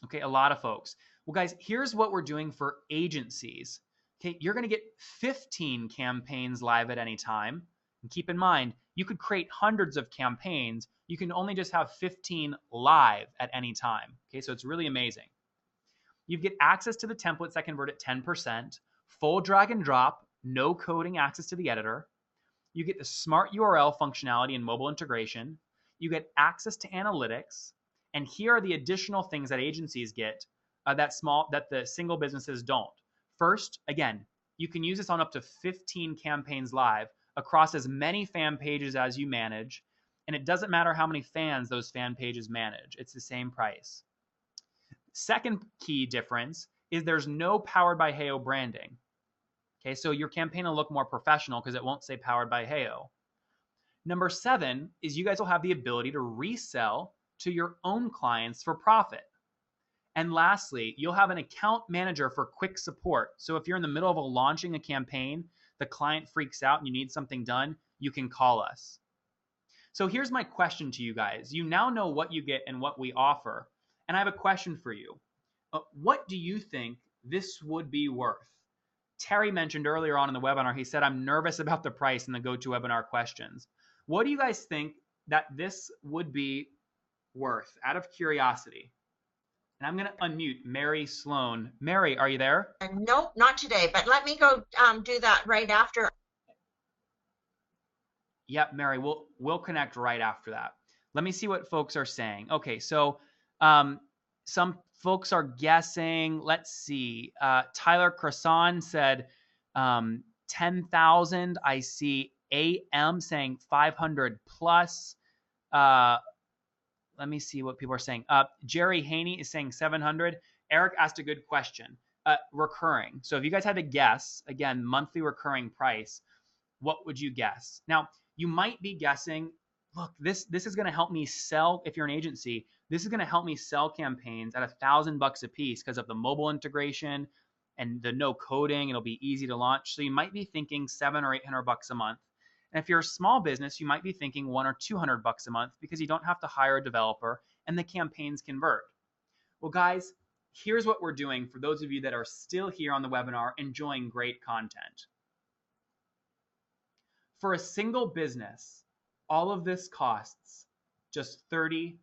Okay, a lot of folks. Well, guys, here's what we're doing for agencies. Okay, you're going to get 15 campaigns live at any time. And keep in mind, you could create hundreds of campaigns. You can only just have 15 live at any time. Okay, so it's really amazing. You get access to the templates that convert at 10%, full drag and drop, no coding access to the editor. You get the smart URL functionality and mobile integration. You get access to analytics. And here are the additional things that agencies get that the single businesses don't. First, again, you can use this on up to 15 campaigns live across as many fan pages as you manage. And it doesn't matter how many fans those fan pages manage. It's the same price. Second key difference is there's no powered by Heyo branding. Okay, so your campaign will look more professional because it won't say powered by Heyo. Number 7 is you guys will have the ability to resell to your own clients for profit. And lastly, you'll have an account manager for quick support. So if you're in the middle of launching a campaign, the client freaks out and you need something done, you can call us. So here's my question to you guys. You now know what you get and what we offer. And I have a question for you. What do you think this would be worth? Terry mentioned earlier on in the webinar, he said, I'm nervous about the price in the GoToWebinar questions. What do you guys think that this would be worth out of curiosity? And I'm going to unmute Mary Sloan. Mary, are you there? Nope, not today, but let me go do that right after. Yep, Mary, we'll connect right after that. Let me see what folks are saying. Okay, so some folks are guessing. Let's see. Tyler Cresson said 10,000. I see AM saying 500 plus. Let me see what people are saying. Jerry Haney is saying 700. Eric asked a good question. Recurring. So if you guys had to guess, again, monthly recurring price, what would you guess? Now, you might be guessing, look, this is going to help me sell. If you're an agency, this is going to help me sell campaigns at $1,000 a piece because of the mobile integration and the no coding. It'll be easy to launch. So you might be thinking $700 or $800 a month. And if you're a small business, you might be thinking $100 or $200 a month because you don't have to hire a developer and the campaigns convert. Well, guys, here's what we're doing for those of you that are still here on the webinar enjoying great content. For a single business, all of this costs just $30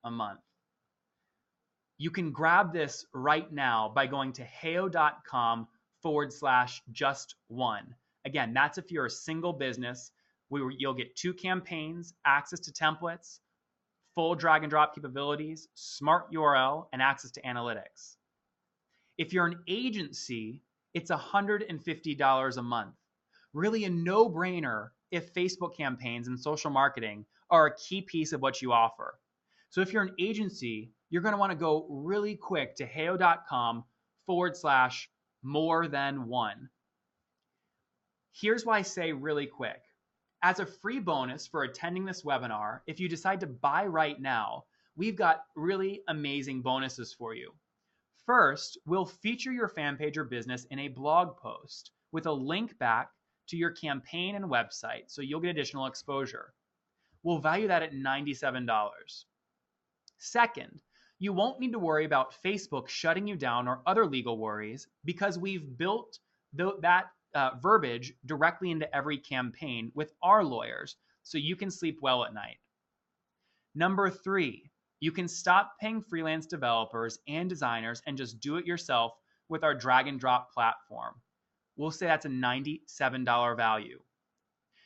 a month. You can grab this right now by going to heyo.com/just1. Again, that's if you're a single business. You'll get 2 campaigns, access to templates, full drag and drop capabilities, smart URL, and access to analytics. If you're an agency, it's $150 a month. Really a no-brainer if Facebook campaigns and social marketing are a key piece of what you offer. So if you're an agency, you're going to want to go really quick to heyo.com/more-than-1. Here's why I say really quick. As a free bonus for attending this webinar, if you decide to buy right now, we've got really amazing bonuses for you. First, we'll feature your fan page or business in a blog post with a link back to your campaign and website, so you'll get additional exposure. We'll value that at $97. Second, you won't need to worry about Facebook shutting you down or other legal worries because we've built that verbiage directly into every campaign with our lawyers, so you can sleep well at night. Number 3, you can stop paying freelance developers and designers and just do it yourself with our drag and drop platform. We'll say that's a $97 value.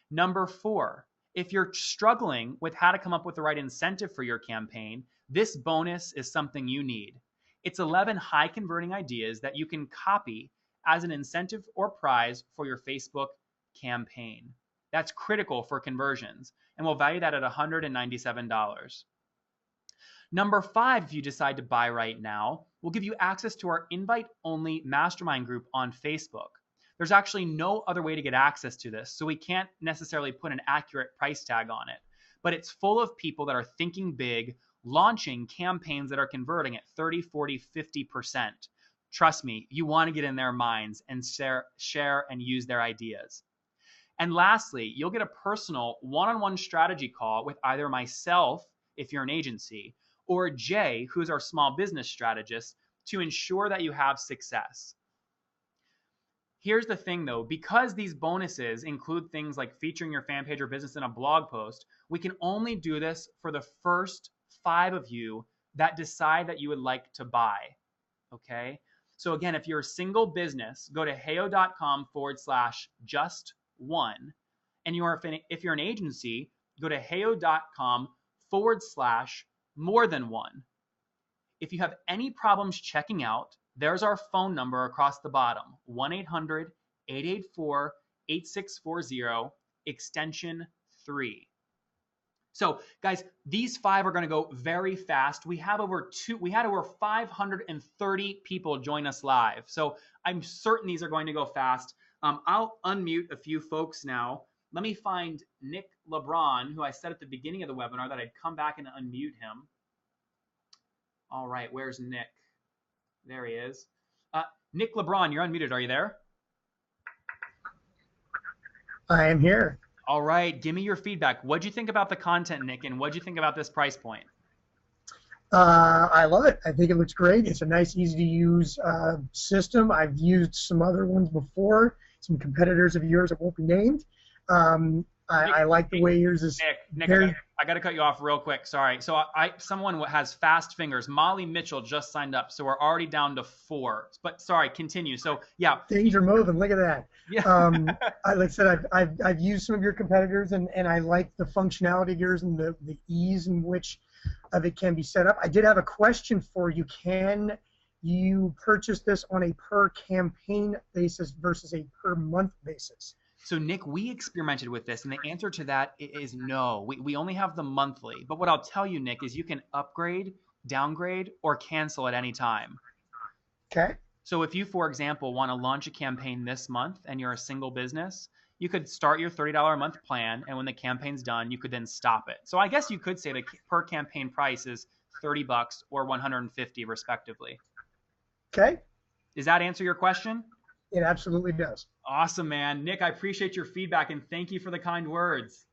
Number 4, if you're struggling with how to come up with the right incentive for your campaign, this bonus is something you need. It's 11 high converting ideas that you can copy as an incentive or prize for your Facebook campaign. That's critical for conversions, and we'll value that at $197. Number 5, if you decide to buy right now, we'll give you access to our invite-only mastermind group on Facebook. There's actually no other way to get access to this, so we can't necessarily put an accurate price tag on it. But it's full of people that are thinking big, launching campaigns that are converting at 30, 40, 50%. Trust me, you want to get in their minds and share and use their ideas. And lastly, you'll get a personal one-on-one strategy call with either myself, if you're an agency, or Jay, who's our small business strategist, to ensure that you have success. Here's the thing though, because these bonuses include things like featuring your fan page or business in a blog post, we can only do this for the first 5 of you that decide that you would like to buy, okay? So again, if you're a single business, go to heyo.com/just1. And if you're an agency, go to heyo.com/more-than-1. If you have any problems checking out, there's our phone number across the bottom, 1-800-884-8640, extension 3. So guys, these 5 are going to go very fast. We had over 530 people join us live. So I'm certain these are going to go fast. I'll unmute a few folks now. Let me find Nick LeBron, who I said at the beginning of the webinar that I'd come back and unmute him. All right, where's Nick? There he is. Nick LeBron, you're unmuted. Are you there? I am here. All right, give me your feedback. What'd you think about the content, Nick, and what'd you think about this price point? I love it. I think it looks great. It's a nice, easy-to-use system. I've used some other ones before, some competitors of yours that won't be named. I like the way yours is. Nick, I got to cut you off real quick. Sorry. So someone has fast fingers. Molly Mitchell just signed up, so we're already down to 4. But sorry, continue. So yeah, things are moving. Look at that. Yeah. Like I said, I've used some of your competitors, and I like the functionality of yours and the ease in which of it can be set up. I did have a question for you. Can you purchase this on a per campaign basis versus a per month basis? So Nick, we experimented with this, and the answer to that is no. We only have the monthly. But what I'll tell you, Nick, is you can upgrade, downgrade, or cancel at any time. Okay. So if you, for example, want to launch a campaign this month and you're a single business, you could start your $30 a month plan, and when the campaign's done, you could then stop it. So I guess you could say the per campaign price is $30 or $150 respectively. Okay. Does that answer your question? It absolutely does. Awesome, man. Nick, I appreciate your feedback, and thank you for the kind words.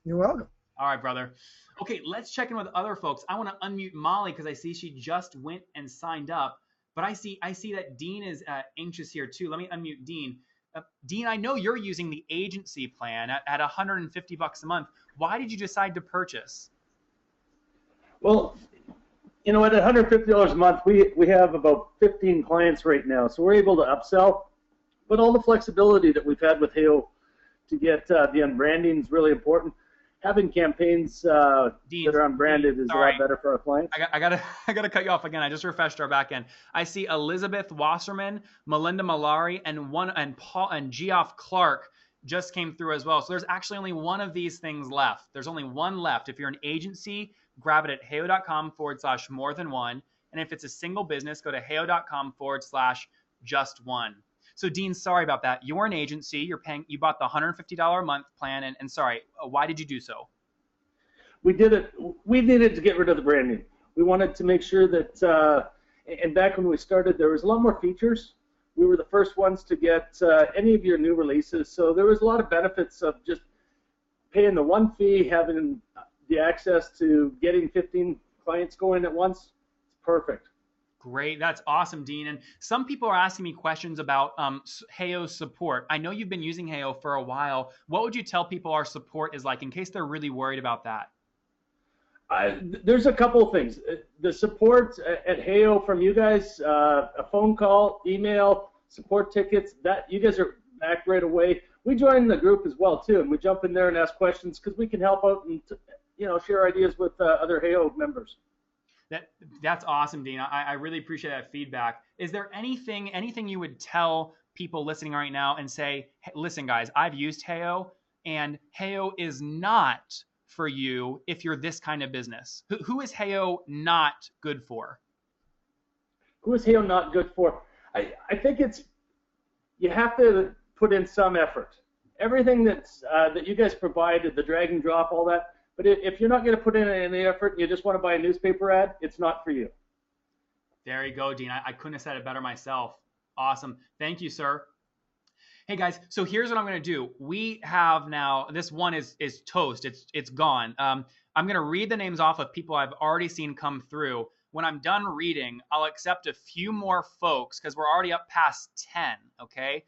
You're welcome. All right, brother. Okay, let's check in with other folks. I want to unmute Molly because I see she just went and signed up. But I see that Dean is anxious here too. Let me unmute Dean. Dean, I know you're using the agency plan at $150 a month. Why did you decide to purchase? Well, you know, at $150 a month, we have about 15 clients right now, so we're able to upsell. But all the flexibility that we've had with Heyo to get the unbranding is really important. Having campaigns Dean, that are unbranded is a lot better for our clients. I gotta cut you off again. I just refreshed our back end. I see Elizabeth Wasserman, Melinda Malari, and Geoff Clark just came through as well. So there's actually only one of these things left. There's only one left. If you're an agency, grab it at heyo.com/more-than-1. And if it's a single business, go to heyo.com/just1. So Dean, sorry about that. You're an agency. You bought the $150 a month plan, and sorry, why did you do so? We did it. We needed to get rid of the branding. We wanted to make sure that, and back when we started, there was a lot more features. We were the first ones to get any of your new releases, so there was a lot of benefits of just paying the one fee, having the access to getting 15 clients going at once. It's perfect. Great. That's awesome, Dean. And some people are asking me questions about Heyo support. I know you've been using Heyo for a while. What would you tell people our support is like in case they're really worried about that? There's a couple of things. The support at Heyo from you guys, a phone call, email, support tickets, that you guys are back right away. We join the group as well too, and we jump in there and ask questions because we can help out and share ideas with other Heyo members. That's awesome, Dean. I really appreciate that feedback. Is there anything you would tell people listening right now and say, hey, listen, guys, I've used Heyo, and Heyo is not for you if you're this kind of business? Who is Heyo not good for? Who is Heyo not good for? I think you have to put in some effort. Everything that you guys provided, the drag and drop, all that, but if you're not going to put in any effort and you just want to buy a newspaper ad, it's not for you. There you go, Dean. I couldn't have said it better myself. Awesome. Thank you, sir. Hey guys, so here's what I'm going to do. We have now, this one is toast. It's gone. I'm going to read the names off of people I've already seen come through. When I'm done reading, I'll accept a few more folks because we're already up past 10, okay?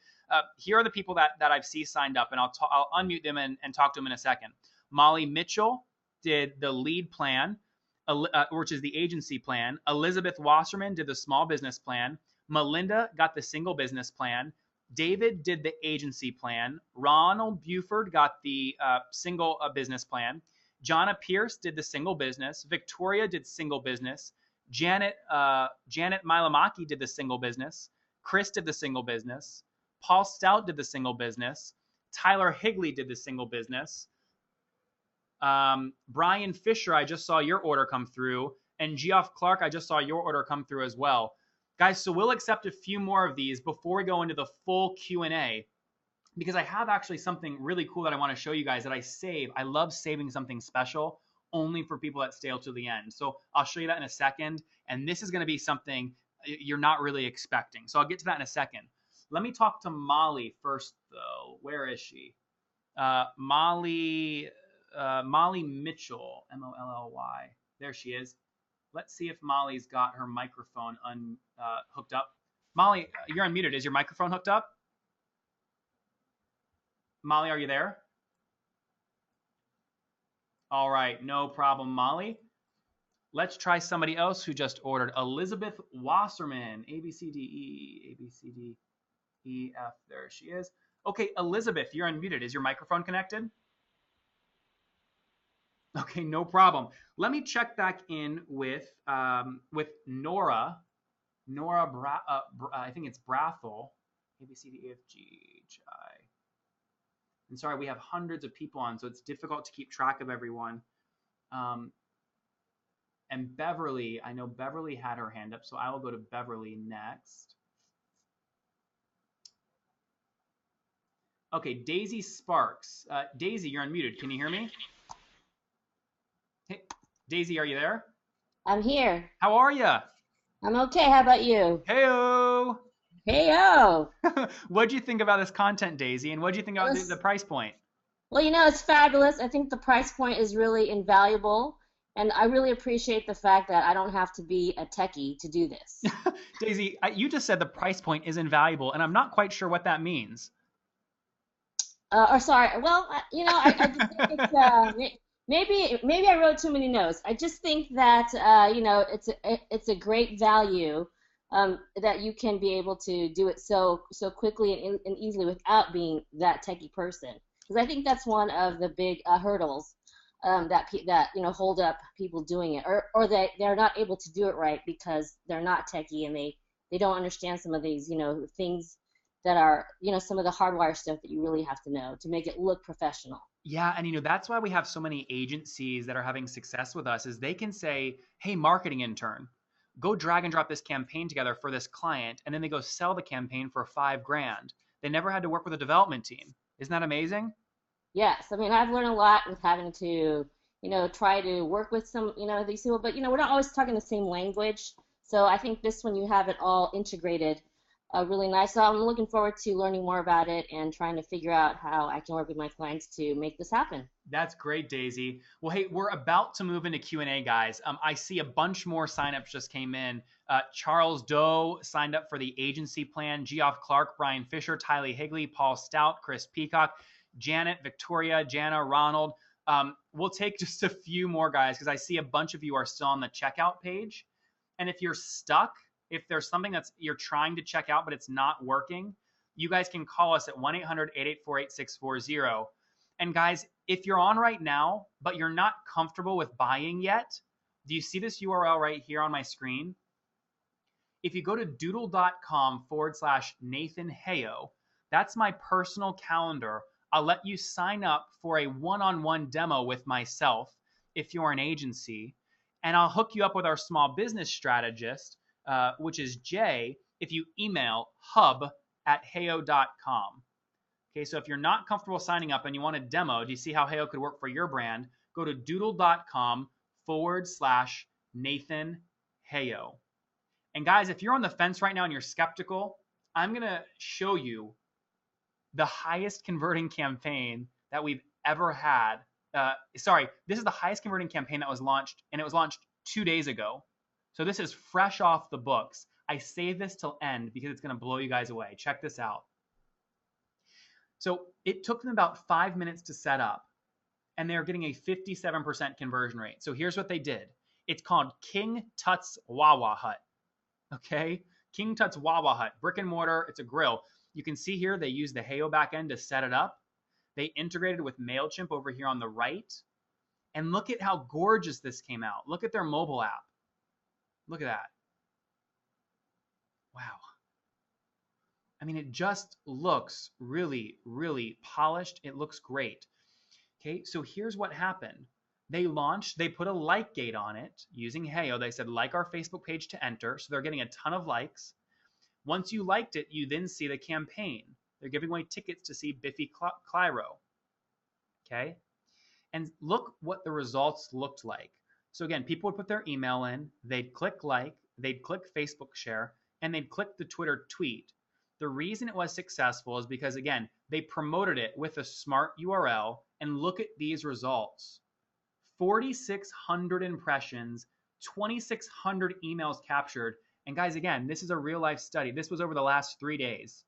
Here are the people that I've seen signed up, and I'll unmute them and talk to them in a second. Molly Mitchell did the lead plan, which is the agency plan. Elizabeth Wasserman did the small business plan. Melinda got the single business plan. David did the agency plan. Ronald Buford got the single business plan. Jonna Pierce did the single business. Victoria did single business. Janet Milamaki did the single business. Chris did the single business. Paul Stout did the single business. Tyler Higley did the single business. Brian Fisher, I just saw your order come through. And Geoff Clark, I just saw your order come through as well. Guys, so we'll accept a few more of these before we go into the full Q&A, because I have actually something really cool that I want to show you guys that I save. I love saving something special only for people that stay till the end. So I'll show you that in a second. And this is going to be something you're not really expecting. So I'll get to that in a second. Let me talk to Molly first, though. Where is she? Molly Mitchell, Molly. There she is. Let's see if Molly's got her microphone hooked up. Molly, you're unmuted. Is your microphone hooked up? Molly, are you there? All right, no problem, Molly. Let's try somebody else who just ordered. Elizabeth Wasserman, A, B, C, D, E, A, B, C, D, E, F. There she is. Okay, Elizabeth, you're unmuted. Is your microphone connected? Okay, no problem. Let me check back in with Nora. I think it's Brathel. A, B, C, D, E, F, G, H, I. And sorry, we have hundreds of people on, so it's difficult to keep track of everyone. And Beverly, I know Beverly had her hand up, so I will go to Beverly next. Okay, Daisy Sparks. Daisy, you're unmuted. Can you hear me? Hey, Daisy, are you there? I'm here. How are you? I'm okay. How about you? Heyo! Heyo! What'd you think about this content, Daisy? And what'd you think about the price point? Well, you know, it's fabulous. I think the price point is really invaluable. And I really appreciate the fact that I don't have to be a techie to do this. Daisy, you just said the price point is invaluable, and I'm not quite sure what that means. Sorry. Well, you know, I just think it's, maybe I wrote too many notes. I just think that you know, it's a great value that you can be able to do it so quickly and easily without being that techie person. Because I think that's one of the big hurdles that you know, hold up people doing it, or they're not able to do it right because they're not techie and they don't understand some of these, you know, things that are, you know, some of the hardwire stuff that you really have to know to make it look professional. Yeah, and you know, that's why we have so many agencies that are having success with us, is they can say, hey, marketing intern, go drag and drop this campaign together for this client, and then they go sell the campaign for $5,000. They never had to work with a development team. Isn't that amazing? Yes, I mean, I've learned a lot with having to, you know, try to work with some, you know, these people, but, you know, we're not always talking the same language. So I think this one, you have it all integrated really nice. So I'm looking forward to learning more about it and trying to figure out how I can work with my clients to make this happen. That's great, Daisy. Well, hey, we're about to move into Q&A, guys. I see a bunch more signups just came in. Charles Doe signed up for the agency plan. Geoff Clark, Brian Fisher, Tyler Higley, Paul Stout, Chris Peacock, Janet, Victoria, Jana, Ronald. We'll take just a few more, guys, because I see a bunch of you are still on the checkout page. And if you're stuck, if there's something you're trying to check out but it's not working, you guys can call us at 1-800-884-8640. And guys, if you're on right now but you're not comfortable with buying yet, Do you see this URL right here on my screen? If you go to doodle.com/Nathan Heyo, that's my personal calendar. I'll let you sign up for a one-on-one demo with myself if you're an agency, and I'll hook you up with our small business strategist, which is Jay, if you email hub@heyo.com. Okay, so if you're not comfortable signing up and you want a demo, do you see how Heyo could work for your brand? Go to doodle.com/Nathan Heyo. And guys, if you're on the fence right now and you're skeptical, I'm going to show you the highest converting campaign that we've ever had. This is the highest converting campaign that was launched, and it was launched 2 days ago. So this is fresh off the books. I saved this till end because it's going to blow you guys away. Check this out. So it took them about 5 minutes to set up, and they're getting a 57% conversion rate. So here's what they did. It's called King Tut's Wawa Hut. Okay, King Tut's Wawa Hut, brick and mortar. It's a grill. You can see here they use the Heyo backend to set it up. They integrated with MailChimp over here on the right. And look at how gorgeous this came out. Look at their mobile app. Look at that. Wow. I mean, it just looks really, really polished. It looks great. Okay, so here's what happened. They put a like gate on it using Heyo. They said, like our Facebook page to enter. So they're getting a ton of likes. Once you liked it, you then see the campaign. They're giving away tickets to see Biffy Clyro. Okay? And look what the results looked like. So again, people would put their email in, they'd click like, they'd click Facebook share, and they'd click the Twitter tweet. The reason it was successful is because, again, they promoted it with a smart URL, and look at these results. 4,600 impressions, 2,600 emails captured. And guys, again, this is a real life study. This was over the last 3 days.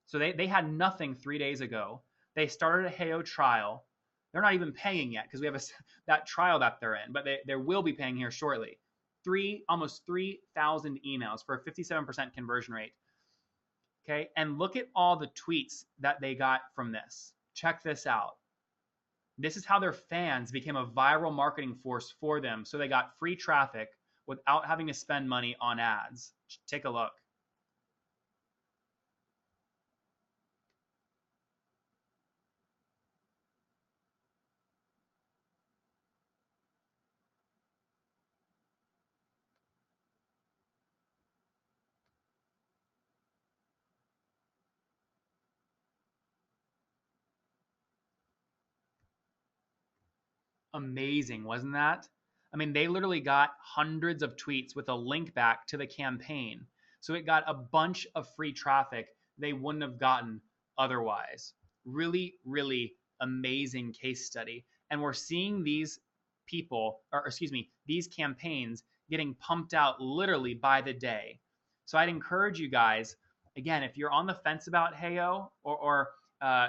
So they had nothing 3 days ago. They started a Heyo trial. They're not even paying yet because we have that trial that they're in, but they will be paying here shortly. Almost 3,000 emails for a 57% conversion rate. Okay, and look at all the tweets that they got from this. Check this out. This is how their fans became a viral marketing force for them. So they got free traffic without having to spend money on ads. Take a look. Amazing, wasn't that? I mean, they literally got hundreds of tweets with a link back to the campaign. So it got a bunch of free traffic they wouldn't have gotten otherwise. Really, really amazing case study. And we're seeing these these campaigns getting pumped out literally by the day. So I'd encourage you guys, again, if you're on the fence about Heyo or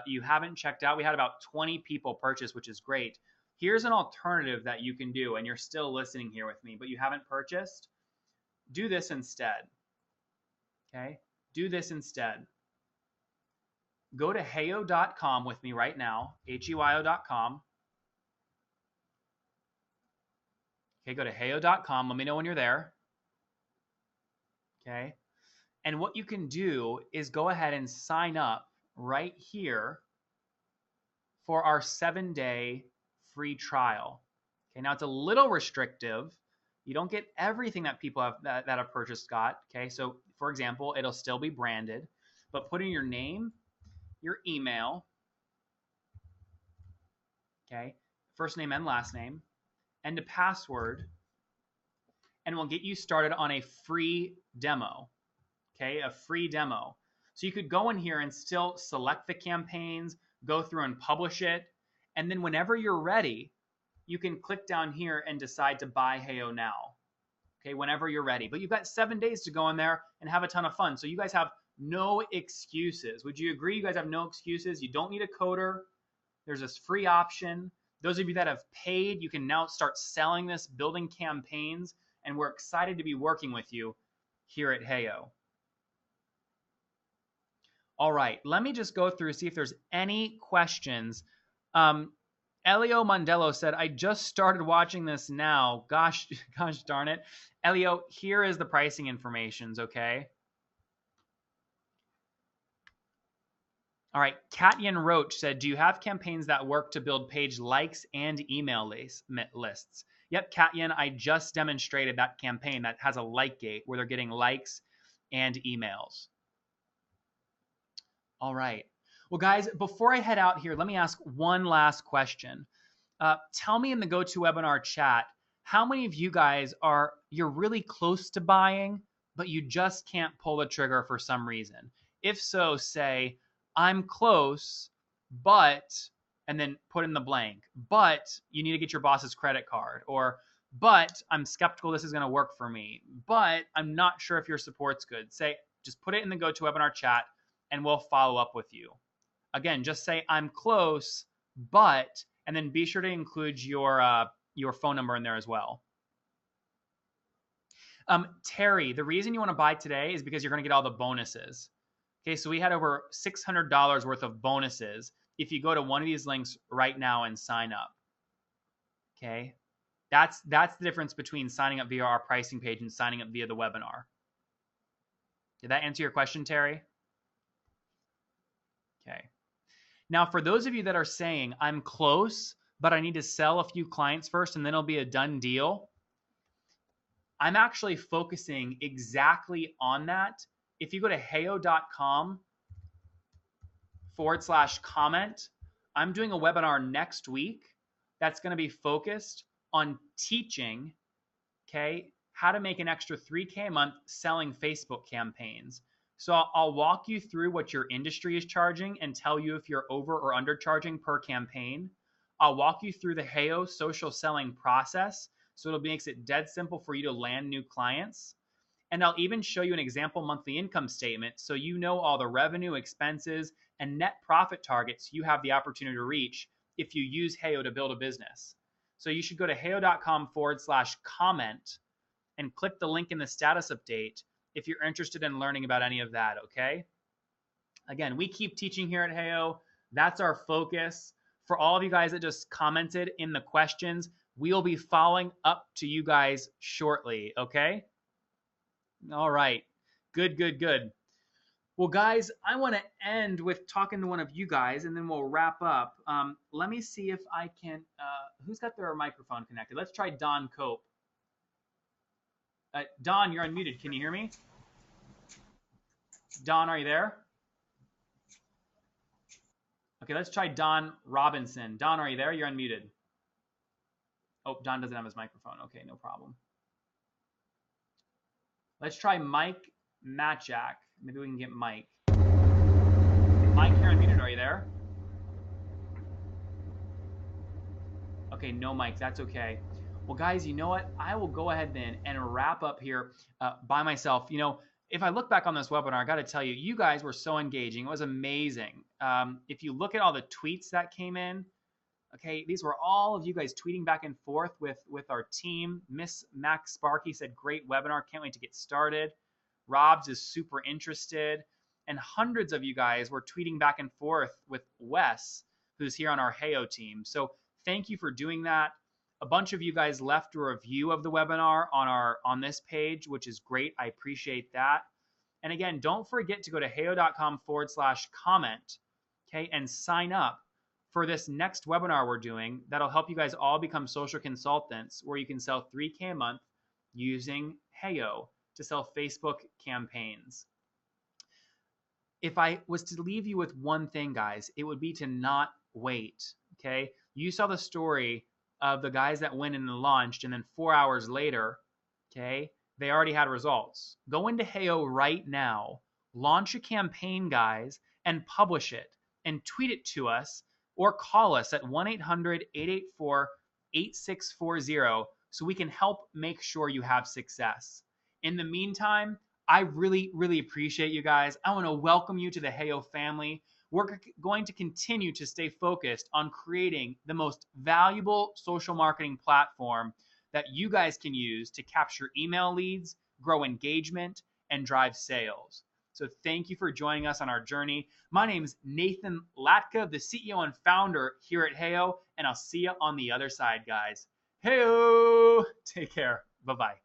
you haven't checked out, we had about 20 people purchase, which is great. Here's an alternative that you can do, and you're still listening here with me, but you haven't purchased. Do this instead. Okay? Do this instead. Go to heyo.com with me right now, heyo.com. Okay, go to heyo.com. Let me know when you're there. Okay? And what you can do is go ahead and sign up right here for our 7-day free trial. Okay, now it's a little restrictive. You don't get everything that people have that have purchased got. Okay, so for example, it'll still be branded, but put in your name, your email, okay, first name and last name, and a password, and we'll get you started on a free demo. Okay, a free demo. So you could go in here and still select the campaigns, go through and publish it, and then whenever you're ready, you can click down here and decide to buy Heyo now. Okay, whenever you're ready. But you've got 7 days to go in there and have a ton of fun. So you guys have no excuses. Would you agree? You guys have no excuses. You don't need a coder. There's this free option. Those of you that have paid, you can now start selling this, building campaigns, and we're excited to be working with you here at Heyo. All right, let me just go through, see if there's any questions. Elio Mondello said, I just started watching this now. Gosh darn it. Elio, here is the pricing informations, okay? All right, Katyan Roach said, do you have campaigns that work to build page likes and email lists? Yep, Katyan, I just demonstrated that campaign that has a like gate where they're getting likes and emails. All right. Well, guys, before I head out here, let me ask one last question. Tell me in the GoToWebinar chat, how many of you guys you're really close to buying, but you just can't pull the trigger for some reason? If so, say, I'm close, but, and then put in the blank, but you need to get your boss's credit card, or, but I'm skeptical this is going to work for me, but I'm not sure if your support's good. Say, just put it in the GoToWebinar chat and we'll follow up with you. Again, just say, I'm close, but, and then be sure to include your phone number in there as well. Terry, the reason you want to buy today is because you're going to get all the bonuses. Okay, so we had over $600 worth of bonuses if you go to one of these links right now and sign up. Okay, that's the difference between signing up via our pricing page and signing up via the webinar. Did that answer your question, Terry? Okay. Now, for those of you that are saying, I'm close, but I need to sell a few clients first and then it'll be a done deal, I'm actually focusing exactly on that. If you go to heyo.com/comment, I'm doing a webinar next week that's going to be focused on teaching, okay, how to make an extra $3K a month selling Facebook campaigns. So I'll walk you through what your industry is charging and tell you if you're over or undercharging per campaign. I'll walk you through the Heyo social selling process, so it makes it dead simple for you to land new clients. And I'll even show you an example monthly income statement so you know all the revenue, expenses, and net profit targets you have the opportunity to reach if you use Heyo to build a business. So you should go to heyo.com/comment and click the link in the status update if you're interested in learning about any of that, okay? Again, we keep teaching here at Heyo. That's our focus. For all of you guys that just commented in the questions, we'll be following up to you guys shortly, okay? All right, good. Well, guys, I want to end with talking to one of you guys, and then we'll wrap up. Let me see if I can, who's got their microphone connected? Let's try Don Cope. Don, you're unmuted. Can you hear me? Don, are you there? Okay, let's try Don Robinson. Don, are you there? You're unmuted. Oh, Don doesn't have his microphone. Okay, no problem. Let's try Mike Matchak. Maybe we can get Mike. Mike, you're unmuted. Are you there? Okay, no Mike. That's okay. Well, guys, you know what? I will go ahead then and wrap up here by myself. You know, if I look back on this webinar, I got to tell you, you guys were so engaging. It was amazing. If you look at all the tweets that came in, okay, these were all of you guys tweeting back and forth with our team. Miss Max Sparky said, great webinar. Can't wait to get started. Robs is super interested. And hundreds of you guys were tweeting back and forth with Wes, who's here on our Heyo team. So thank you for doing that. A bunch of you guys left a review of the webinar on this page, which is great. I appreciate that. And again, don't forget to go to heyo.com/comment, okay, and sign up for this next webinar we're doing that'll help you guys all become social consultants, where you can sell $3K a month using Heyo to sell Facebook campaigns. If I was to leave you with one thing, guys, it would be to not wait, okay? You saw the story of the guys that went in and launched, and then 4 hours later, okay, they already had results. Go into Heyo right now, launch a campaign, guys, and publish it, and tweet it to us, or call us at 1-800-884-8640 so we can help make sure you have success. In the meantime, I really, really appreciate you guys. I want to welcome you to the Heyo family. We're going to continue to stay focused on creating the most valuable social marketing platform that you guys can use to capture email leads, grow engagement, and drive sales. So thank you for joining us on our journey. My name is Nathan Latka, the CEO and founder here at Heyo, and I'll see you on the other side, guys. Heyo! Take care. Bye-bye.